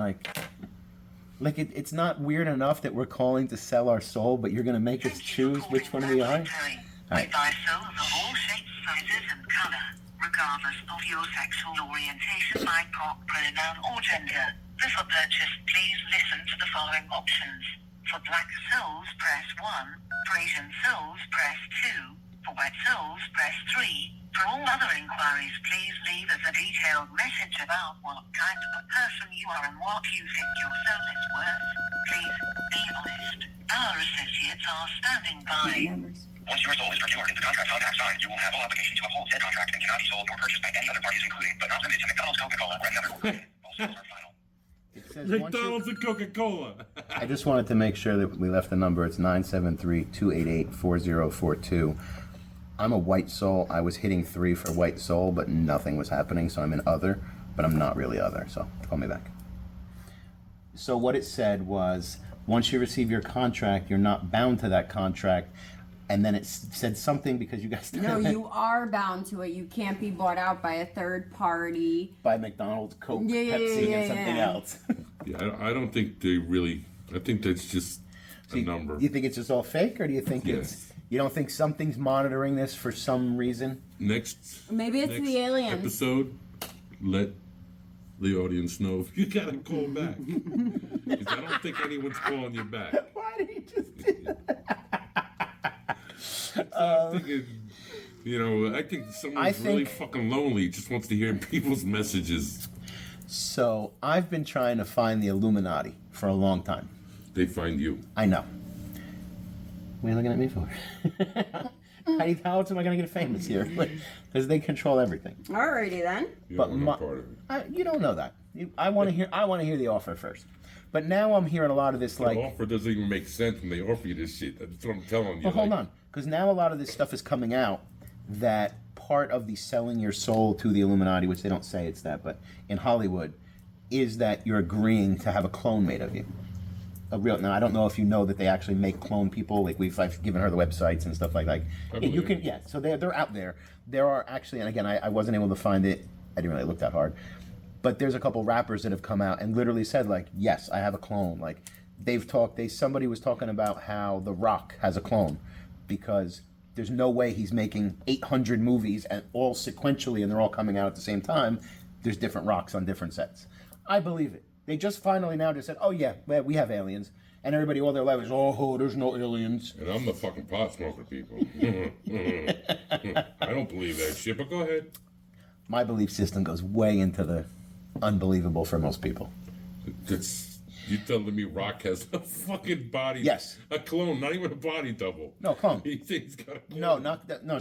it's not weird enough that we're calling to sell our soul, but you're gonna make us choose which one we are. We buy souls of all shapes, sizes, and color, regardless of your sexual orientation, by prop, pronoun, or gender. Before purchase, please listen to the following options. For black souls, press 1. For Asian souls, press 2. For white souls, press 3. For all other inquiries, please leave us a detailed message about what kind of a person you are and what you think your soul is worth. Please be honest. Our associates are standing by. Numbers. Once your soul is procured and the contract contract signed, you will have full obligation to uphold said contract and cannot be sold or purchased by any other parties, including, but not limited to McDonald's, Coca-Cola, or any other corporation. All sales are final. It says once you- McDonald's and Coca-Cola. I just wanted to make sure that we left the number. It's 973-288-4042. I'm a white soul. I was hitting 3 for white soul, but nothing was happening, so I'm in other, but I'm not really other, so call me back. So what it said was, once you receive your contract, you're not bound to that contract, and then it said something because you guys No, you are bound to it. You can't be bought out by a third party. by McDonald's, Coke, Yeah, yeah, Pepsi, yeah, and something yeah. else. Yeah, I don't think they really. I think that's just a number. Do you think it's just all fake, or do you think Yes. you don't think something's monitoring this for some reason? Next. Maybe it's next the aliens. episode. Let the audience know if you gotta call back. 'Cause I don't think anyone's calling you back. Why did he just do that? I'm thinking, I think someone's really fucking lonely. Just wants to hear people's messages. So I've been trying to find the Illuminati for a long time. They find you. I know. What are you looking at me for? How else am I going to get famous here? Because they control everything. Alrighty then. You But don't want my- no part of it. You don't know that. I want to hear the offer first. But now I'm hearing a lot of this The like. offer doesn't even make sense when they offer you this shit. That's what I'm telling you. Well, hold on, because now a lot of this stuff is coming out that part of the selling your soul to the Illuminati, which they don't say it's that, but in Hollywood, is that you're agreeing to have a clone made of you. Now I don't know if you know that they actually make clone people. Like I've given her the websites and stuff like that. You can, yeah. So they're out there. There are actually, and again, I wasn't able to find it. I didn't really look that hard, but there's a couple rappers that have come out and literally said like, yes, I have a clone. Like somebody was talking about how The Rock has a clone because there's no way he's making 800 movies and all sequentially and they're all coming out at the same time. There's different rocks on different sets. I believe it. They just finally now just said, oh yeah, we have aliens. And everybody all their life is, oh, there's no aliens. And I'm the fucking pot smoker, people. I don't believe that shit, but go ahead. My belief system goes way into the unbelievable for most people. You telling me Rock has a fucking body? Yes. A clone, not even a body double. No, clone. He thinks he's got a clone. No, not that. No,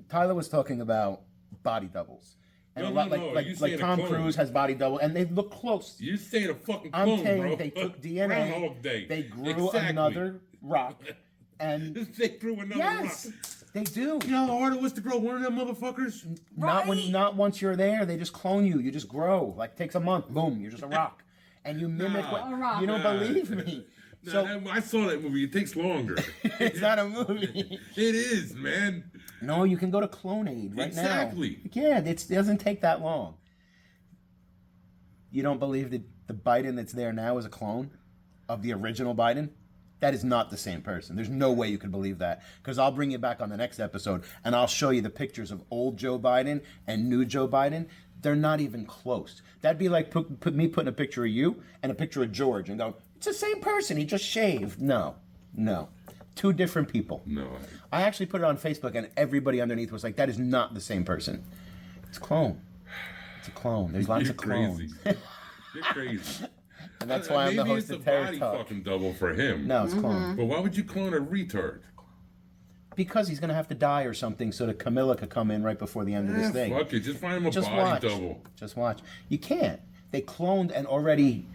Tyler was talking about body doubles. And No, a lot no, no, you like saying a Tom clone. Cruise has body double, and they look close. You're saying a fucking I'm clone, saying bro. they took DNA, Groundhog Day. they grew Exactly. another rock, and They grew another yes, rock. they do. You know how hard it was to grow one of them motherfuckers? Not once you're there. They just clone you. You just grow. Like takes a month. Boom, you're just a rock, and you mimic Nah. what A rock. you don't believe me. Nah, So I saw that movie. It takes longer. it's not a movie. It is, man. No, you can go to Clonaid right Exactly. now. Yeah, it doesn't take that long. You don't believe that the Biden that's there now is a clone of the original Biden? That is not the same person. There's no way you could believe that. Because I'll bring you back on the next episode and I'll show you the pictures of old Joe Biden and new Joe Biden. They're not even close. That'd be like me putting a picture of you and a picture of George and go, it's the same person. He just shaved. No. Two different people. No. I actually put it on Facebook and everybody underneath was like, that is not the same person. It's a clone. It's a clone. There's lots You're of clones. crazy. You're crazy. And that's why I'm the host of Terror Maybe it's a Talk. body fucking double for him. No, it's clone. But why would you clone a retard? Because he's going to have to die or something so that Camilla could come in right before the end of this thing. Fuck it. Just find him a Just body watch. double. Just watch. You can't. They cloned an already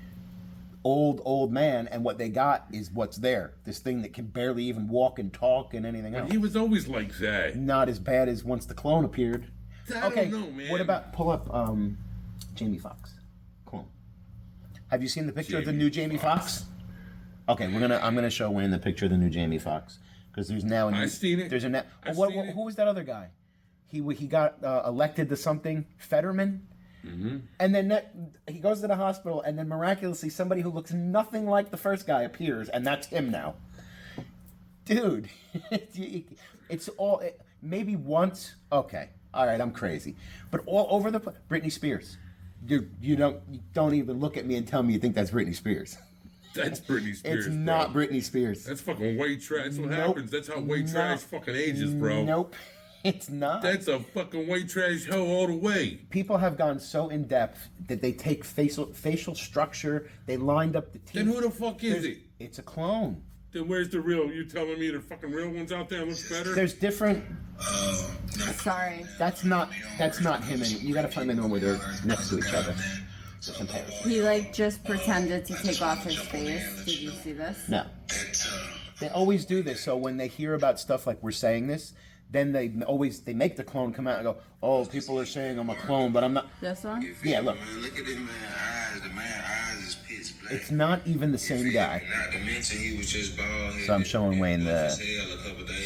old man, and what they got is what's there. This thing that can barely even walk and talk and anything else. He was always like that. Not as bad as once the clone appeared. I don't know, man. What about pull up Jamie Foxx clone? Have you seen the picture of the Jamie new Jamie Foxx? Okay, I'm gonna show Wayne the picture of the new Jamie Foxx because there's now a new, I've seen it. There's a I've who seen it. was that other guy? He got elected to something, Fetterman. Mm-hmm. And then he goes to the hospital, and then miraculously somebody who looks nothing like the first guy appears, and that's him now. Dude, it's all maybe once. Okay, all right, I'm crazy, but all over the Britney Spears. You don't even look at me and tell me you think that's Britney Spears. That's Britney Spears. It's not bro. Britney Spears. That's fucking white trash. That's what Nope. happens. That's how white trash fucking ages, bro. Nope, it's not. That's a fucking white trash hoe all the way. People have gone so in depth that they take facial structure. They lined up the teeth. Then who the fuck is it? It's a clone. Then where's the real? You telling me the fucking real ones out there looks better? There's different. Sorry. That's not him. You gotta find the one where they're next to each other. The comparison. He just pretended to take off his face. Did you see this? No. They always do this. So when they hear about stuff like we're saying this, then they make the clone come out and go, "Oh, people are saying I'm a clone, but I'm not." This one? Yeah, look. Man, look at this man's eyes. The man's eyes is pitch black. It's not even the same guy. Not to mention he was just bald. So I'm showing Wayne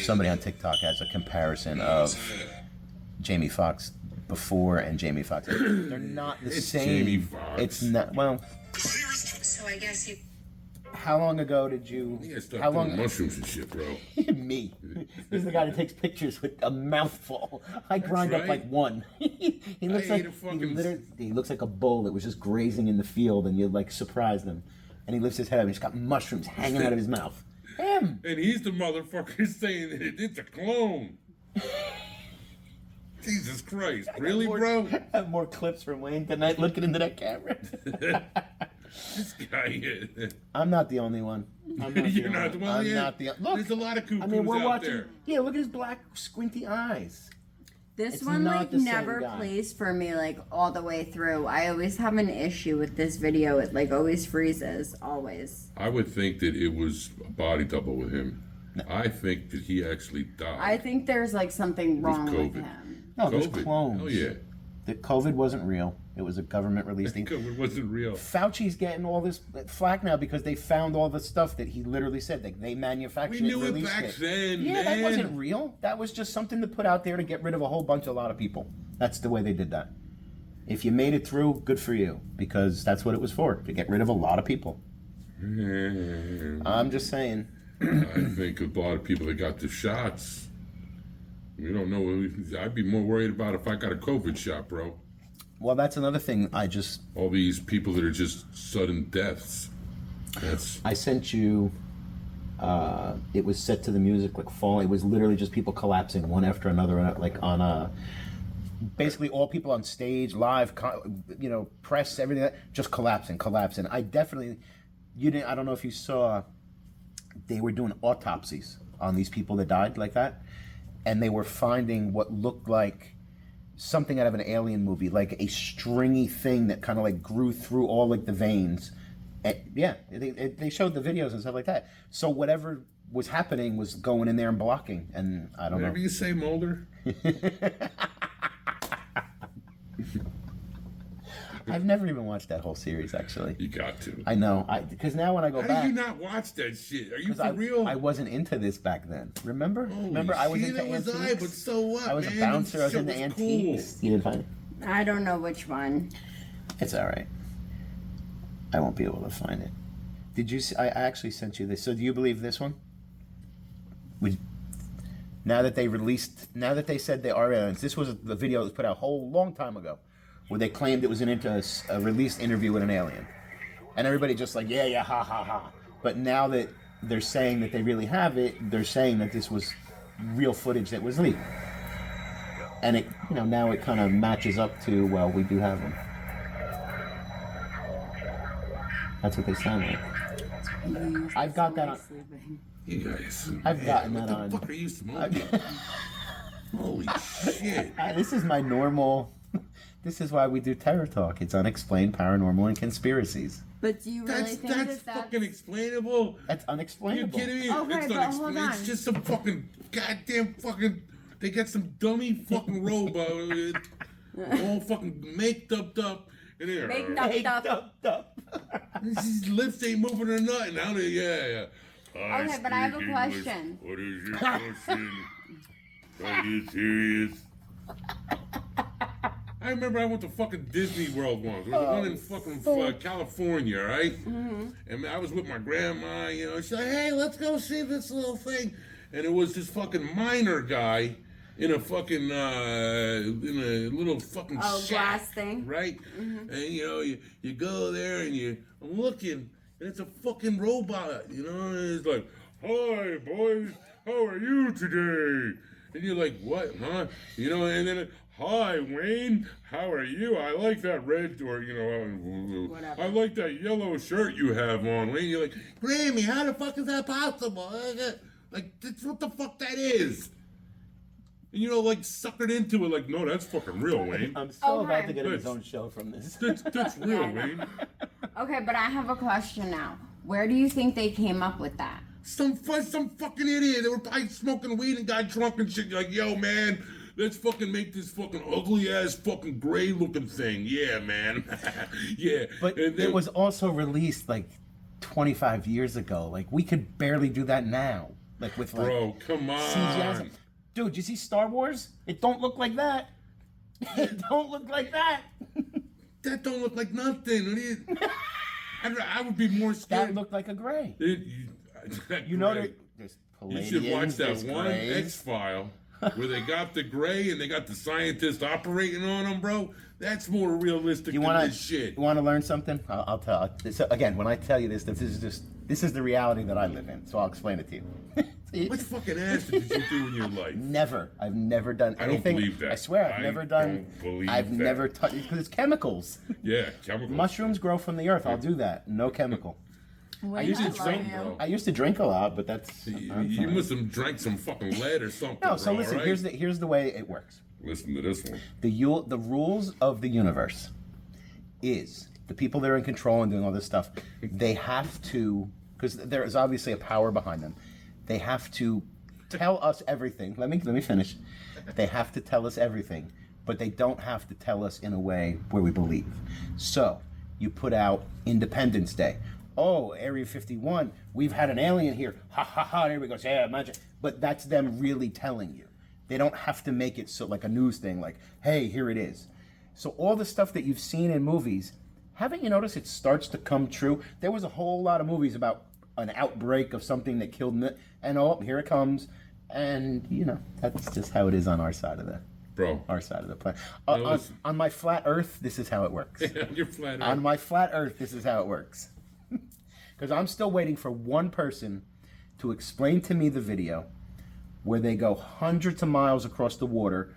somebody on the. TikTok has a comparison of Jamie Foxx before and Jamie Foxx. They're not the It's same. Jamie Foxx. It's not. Well, So I guess you. how long ago did you? You gotta stop How doing long? mushrooms and shit, bro. Me. This is the guy that takes pictures with a mouthful. I grind up right. like one. he looks I like ate a fucking- he looks like a bull that was just grazing in the field, and you surprise them. And he lifts his head up, and he's got mushrooms hanging out of his mouth. Him. And he's the motherfucker saying that it's a clone. Jesus Christ. Really, bro? I have more clips from Wayne tonight looking into that camera. This guy. I'm not the only one. I'm not You're the not only the one. one. I'm Yeah. not the. Look, There's a lot of cuckoos I mean, we're out watching. there. Yeah, look at his black squinty eyes. This It's one not like the same never guy. plays for me like all the way through. I always have an issue with this video. It like always freezes. Always. I would think that it was a body double with him. I think that he actually died. I think there's like something wrong with COVID. him. No, there's COVID. clones. Oh yeah. The COVID wasn't real. It was a government release thing. COVID wasn't real. Fauci's getting all this flack now because they found all the stuff that he literally said. Like, they manufactured We it, knew it released back it. then, Yeah, man. that wasn't real. That was just something to put out there to get rid of a whole bunch, a lot of people. That's the way they did that. If you made it through, good for you, because that's what it was for, to get rid of a lot of people. I'm just saying. I think a lot of people that got the shots. We don't know. I'd be more worried about if I got a COVID shot, bro. Well, that's another thing. All these people that are just sudden deaths. I sent you. It was set to the music like fall. It was literally just people collapsing one after another, like on basically all people on stage, live, press, everything, just collapsing. I definitely, I don't know if you saw, they were doing autopsies on these people that died like that, and they were finding what looked like something out of an alien movie, like a stringy thing that kind of like grew through all like the veins. And, yeah, they showed the videos and stuff like that. So whatever was happening was going in there and blocking, and I don't Whatever know. you say, Mulder. I've never even watched that whole series, actually. You got to. I know, because now when I go How back, did you not watch that shit? Are you for I, real? I wasn't into this back then. Remember? Holy I was shit, into it was antiques. but so what, I was man? a bouncer. I was That into shit was antiques. You didn't find it? I don't know which one. It's all right. I won't be able to find it. Did you see? I actually sent you this. So do you believe this one? Now that they said they are aliens, this was the video that was put out a whole long time ago, where they claimed it was a released interview with an alien, and everybody just like yeah ha ha ha. But now that they're saying that they really have it, they're saying that this was real footage that was leaked, and it now it kind of matches up to, well, we do have them. That's what they sound like. I've got that on. You guys. I've gotten what that the on. fuck are you smoking? Holy shit. This is my normal. This is why we do Terror Talk. It's unexplained, paranormal, and conspiracies. But do you really That's think that's that's fucking explainable. That's Are you unexplainable. kidding me? Okay, It's but not hold explained. It's on. just some fucking goddamn fucking. They got some dummy fucking robot, all fucking maked up, and they're Maked up. Hey, dup. His lips ain't moving or nothing. How do yeah. Okay, but I have a speak question. What is your question? Are you serious? I remember I went to fucking Disney World once. There was one in fucking California, right? Mm-hmm. And I was with my grandma, she's like, hey, let's go see this little thing. And it was this fucking miner guy in a fucking, in a little fucking shack. Glass thing. Right? Mm-hmm. And, you go there and I'm looking, and it's a fucking robot, and it's like, hi, boys, how are you today? And you're like, what, huh? And then, hi, Wayne, how are you? I like that red, or, Whatever. I like that yellow shirt you have on, Wayne. You're like, Grammy, how the fuck is that possible? Like, that's what the fuck that is. And suckered into it, like, no, that's fucking real, Wayne. I'm so Okay. about to get his own show from this. That's real, Wayne. Okay, but I have a question now. Where do you think they came up with that? Some fucking idiot. They were probably smoking weed and got drunk and shit. You're like, yo, man, let's fucking make this fucking ugly ass fucking gray looking thing. Yeah, man. Yeah. But and then, it was also released like 25 years ago. Like, we could barely do that now. Like with like bro, come on. CGI. Dude, you see Star Wars? It don't look like that. It don't look like that. That don't look like nothing. I would be more scared. That looked like a gray. That You know, gray. there's You Palladians, should watch that there's one grays. X-File where they got the gray and they got the scientist operating on them, bro. That's more realistic than this shit. You want to learn something? I'll tell. So again, when I tell you this is the reality that I live in. So I'll explain it to you. What fucking acid did you do in your life? Never. I've never done I don't anything. believe that. I swear, I've I never done. don't believe I've that. never touched because it's chemicals. Yeah, chemicals. Mushrooms grow from the earth. I'll do that. No chemical. I used to love drink. you. I used to drink a lot, but that's. You must have drank some fucking lead or something. No, so bro, listen. right? Here's the way it works. Listen to this one. The rules of the universe is the people that are in control and doing all this stuff, they have to, because there is obviously a power behind them, they have to tell us everything. Let me finish. They have to tell us everything, but they don't have to tell us in a way where we believe. So you put out Independence Day. Oh, Area 51, we've had an alien here. Ha ha ha, there we go. Yeah, imagine. But that's them really telling you. They don't have to make it so like a news thing, like, hey, here it is. So all the stuff that you've seen in movies, haven't you noticed it starts to come true? There was a whole lot of movies about an outbreak of something that killed, and oh, here it comes. And, you know, that's just how it is on our side of the planet. On my flat Earth, this is how it works. Your flat Earth. On my flat Earth, this is how it works. Because I'm still waiting for one person to explain to me the video where they go hundreds of miles across the water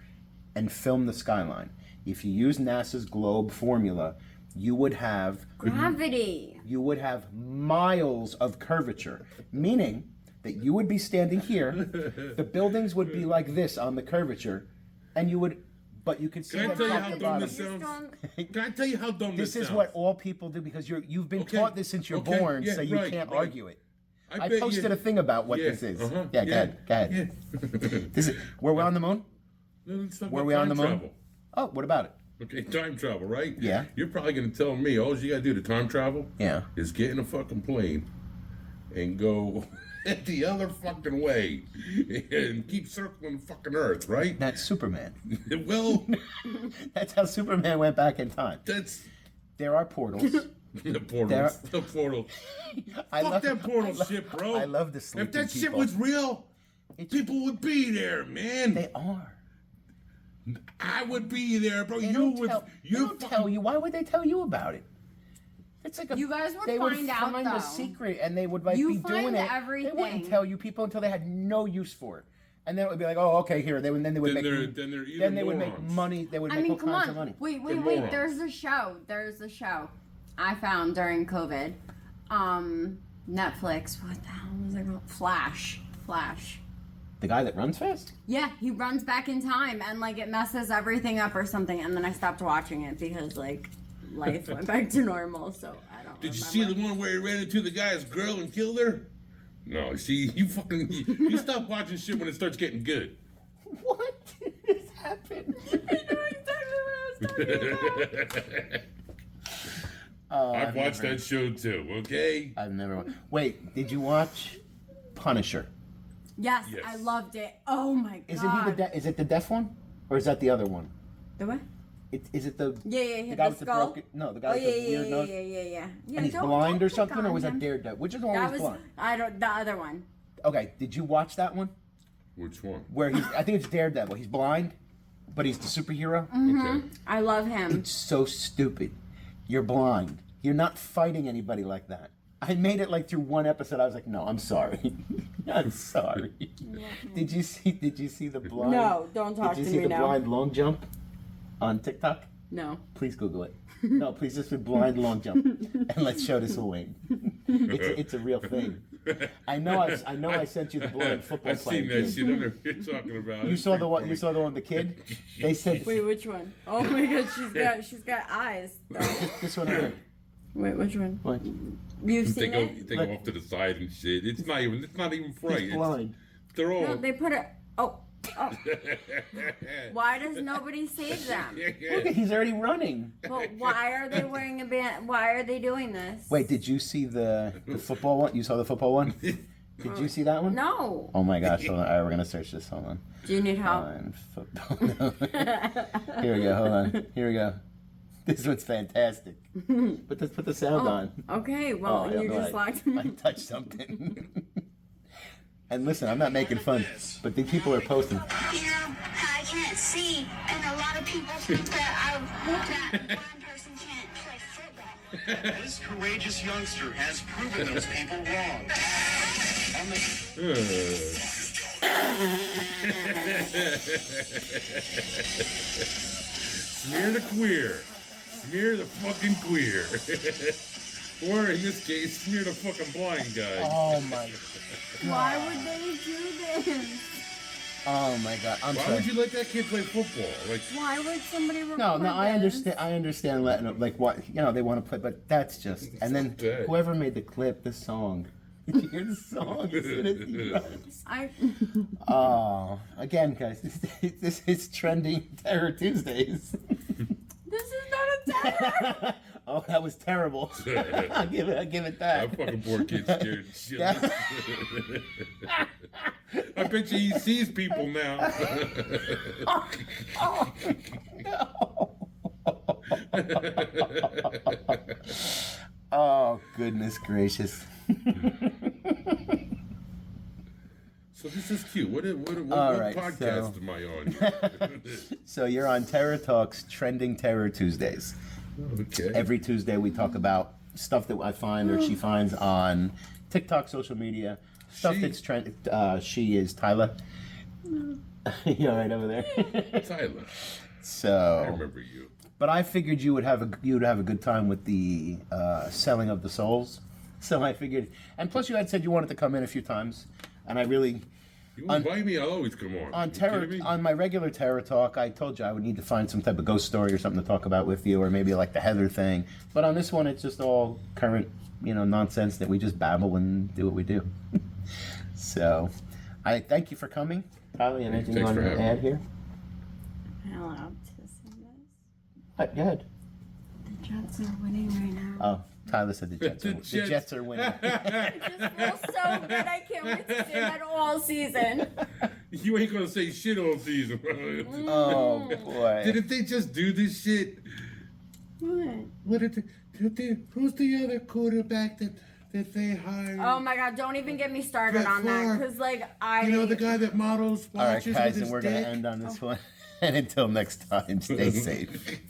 and film the skyline. If you use NASA's globe formula, you would have gravity. You would have miles of curvature, meaning that you would be standing here, the buildings would be like this on the curvature, and you would, but you could see Can I the tell you top how and dumb bottom. this sounds? Can I tell you how dumb this sounds? This is what all people do because you've been taught this since you're born, so you can't argue it. I posted a thing about what this is. Go ahead. Yeah. This is, were we on the moon? No, let's talk Were about we on time the moon? travel. Oh, what about it? Okay, time travel, right? Yeah. You're probably going to tell me all you got to do to time travel is get in a fucking plane and go the other fucking way and keep circling fucking Earth, right? That's Superman. Well, that's how Superman went back in time. There are portals. The portals. The portals. Fuck that portal shit, bro. I love the sleeping If that shit people. was real, people would be there, man. They are. I would be there, bro. They You don't would. tell you. Why would they tell you about it? It's like You guys would they find would out, find though. a secret, and they would like You be doing find it. everything. They wouldn't tell you people until they had no use for it, and then it would be like, oh, okay, here. Then they would make. Then they would make money. They would make all come kinds on. of money. Wait. morons. There's a show I found during COVID. Netflix. What the hell was it called? Flash. The guy that runs fast. Yeah, he runs back in time and like it messes everything up or something, and then I stopped watching it because like life went back to normal. So I don't. Did you see the one where he ran into the guy's girl and killed her? No, see, you stop watching shit when it starts getting good. What has happened? I've watched that show too. Okay. I've never. Wait, did you watch Punisher? Yes, Yes. I loved it. Oh my god. Isn't he is it the deaf one, or is that the other one? The what? Is it the Yeah. the guy with the skull? broken? No, the guy with the weird nose. Yeah. And he's don't- blind don't or something, pick or on was that him. Daredevil? Which is the one That who's was blind? the other one. Okay, did you watch that one? Which one? Where I think it's Daredevil. He's blind, but he's the superhero. Okay. I love him. It's so stupid. You're blind. You're not fighting anybody like that. I made it like through one episode. I was like, no, I'm sorry. I'm sorry. Did you see the blind? No, don't talk Did you to see me the now. blind long jump on TikTok? No. Please Google it. No, please just put blind long jump, and let's show this away. It's a real thing. I know I sent you the blind football I've player. seen that kid. shit. I know what you're talking about. You saw the one. You saw the one with the kid. They said Wait, which one? Oh my god, she's got eyes. this one here. Wait, which one? What? You've seen They it? go off to the side and shit. It's not even right. He's blind. They're all. No, they put it. Oh. Why does nobody save them? Look, he's already running. But why are they wearing a band? Why are they doing this? Wait, did you see the football one? You saw the football one? Did you see that one? No. Oh my gosh! Hold on. All right, we're gonna search this. Hold on. Do you need help? Blind football. Here we go. Hold on. Here we go. This one's fantastic. But let's put the sound on. Okay, well, yeah, you no, just locked I me. touched something. And listen, I'm not making fun, but the people are posting. I can't see, and a lot of people think that a blind person can't play football. This courageous youngster has proven those people wrong. Smear the queer. Smear the fucking queer. Or in this case, smear the fucking blind guy. Oh my! Why would they do this? Oh my god, I'm Why sorry. would you let that kid play football? Like, Why would somebody record No, I this? understand. I understand letting them, like, what, you know, they want to play, but that's just. And then Okay. whoever made the clip, the song. Did you hear the song? As soon as he runs. Oh, again, guys, this is trending Terror Tuesdays. This is not a terror. Oh, that was terrible. I'll give it that. that fucking poor kid's scared shitless. I bet you he sees people now. Oh, goodness gracious. So this is cute. What All right, podcast so- am I on? So you're on Terror Talks, Trending Terror Tuesdays. Okay. Every Tuesday we talk about stuff that I find or she finds on TikTok, social media, stuff She? that's trend. She is Tyler. You all right over there? Tyler, I So, remember you. but I figured you would have a good time with the selling of the souls. So I figured, and plus you had said you wanted to come in a few times, and I really. You invite me, I'll always come on. On You terror, kidding me? on my regular Terror Talk, I told you I would need to find some type of ghost story or something to talk about with you, or maybe like the Heather thing. But on this one, it's just all current, nonsense that we just babble and do what we do. So, I thank you for coming, Tyler. Anything you Thanks want for to having add me. here? Am I allowed to say this? Go ahead. The Jets are winning right now. Oh, Tyler said the Jets. The The Jets are winning. It just feels so good. I can't wait to say that all season. You ain't gonna say shit all season. Oh boy. Didn't they just do this shit? What? What did who's the other quarterback that they hired? Oh my god, don't even get me started on that. Because, You know, the guy that models All right, watches guys, with and his we're gonna dick? end on this one. And until next time, stay safe.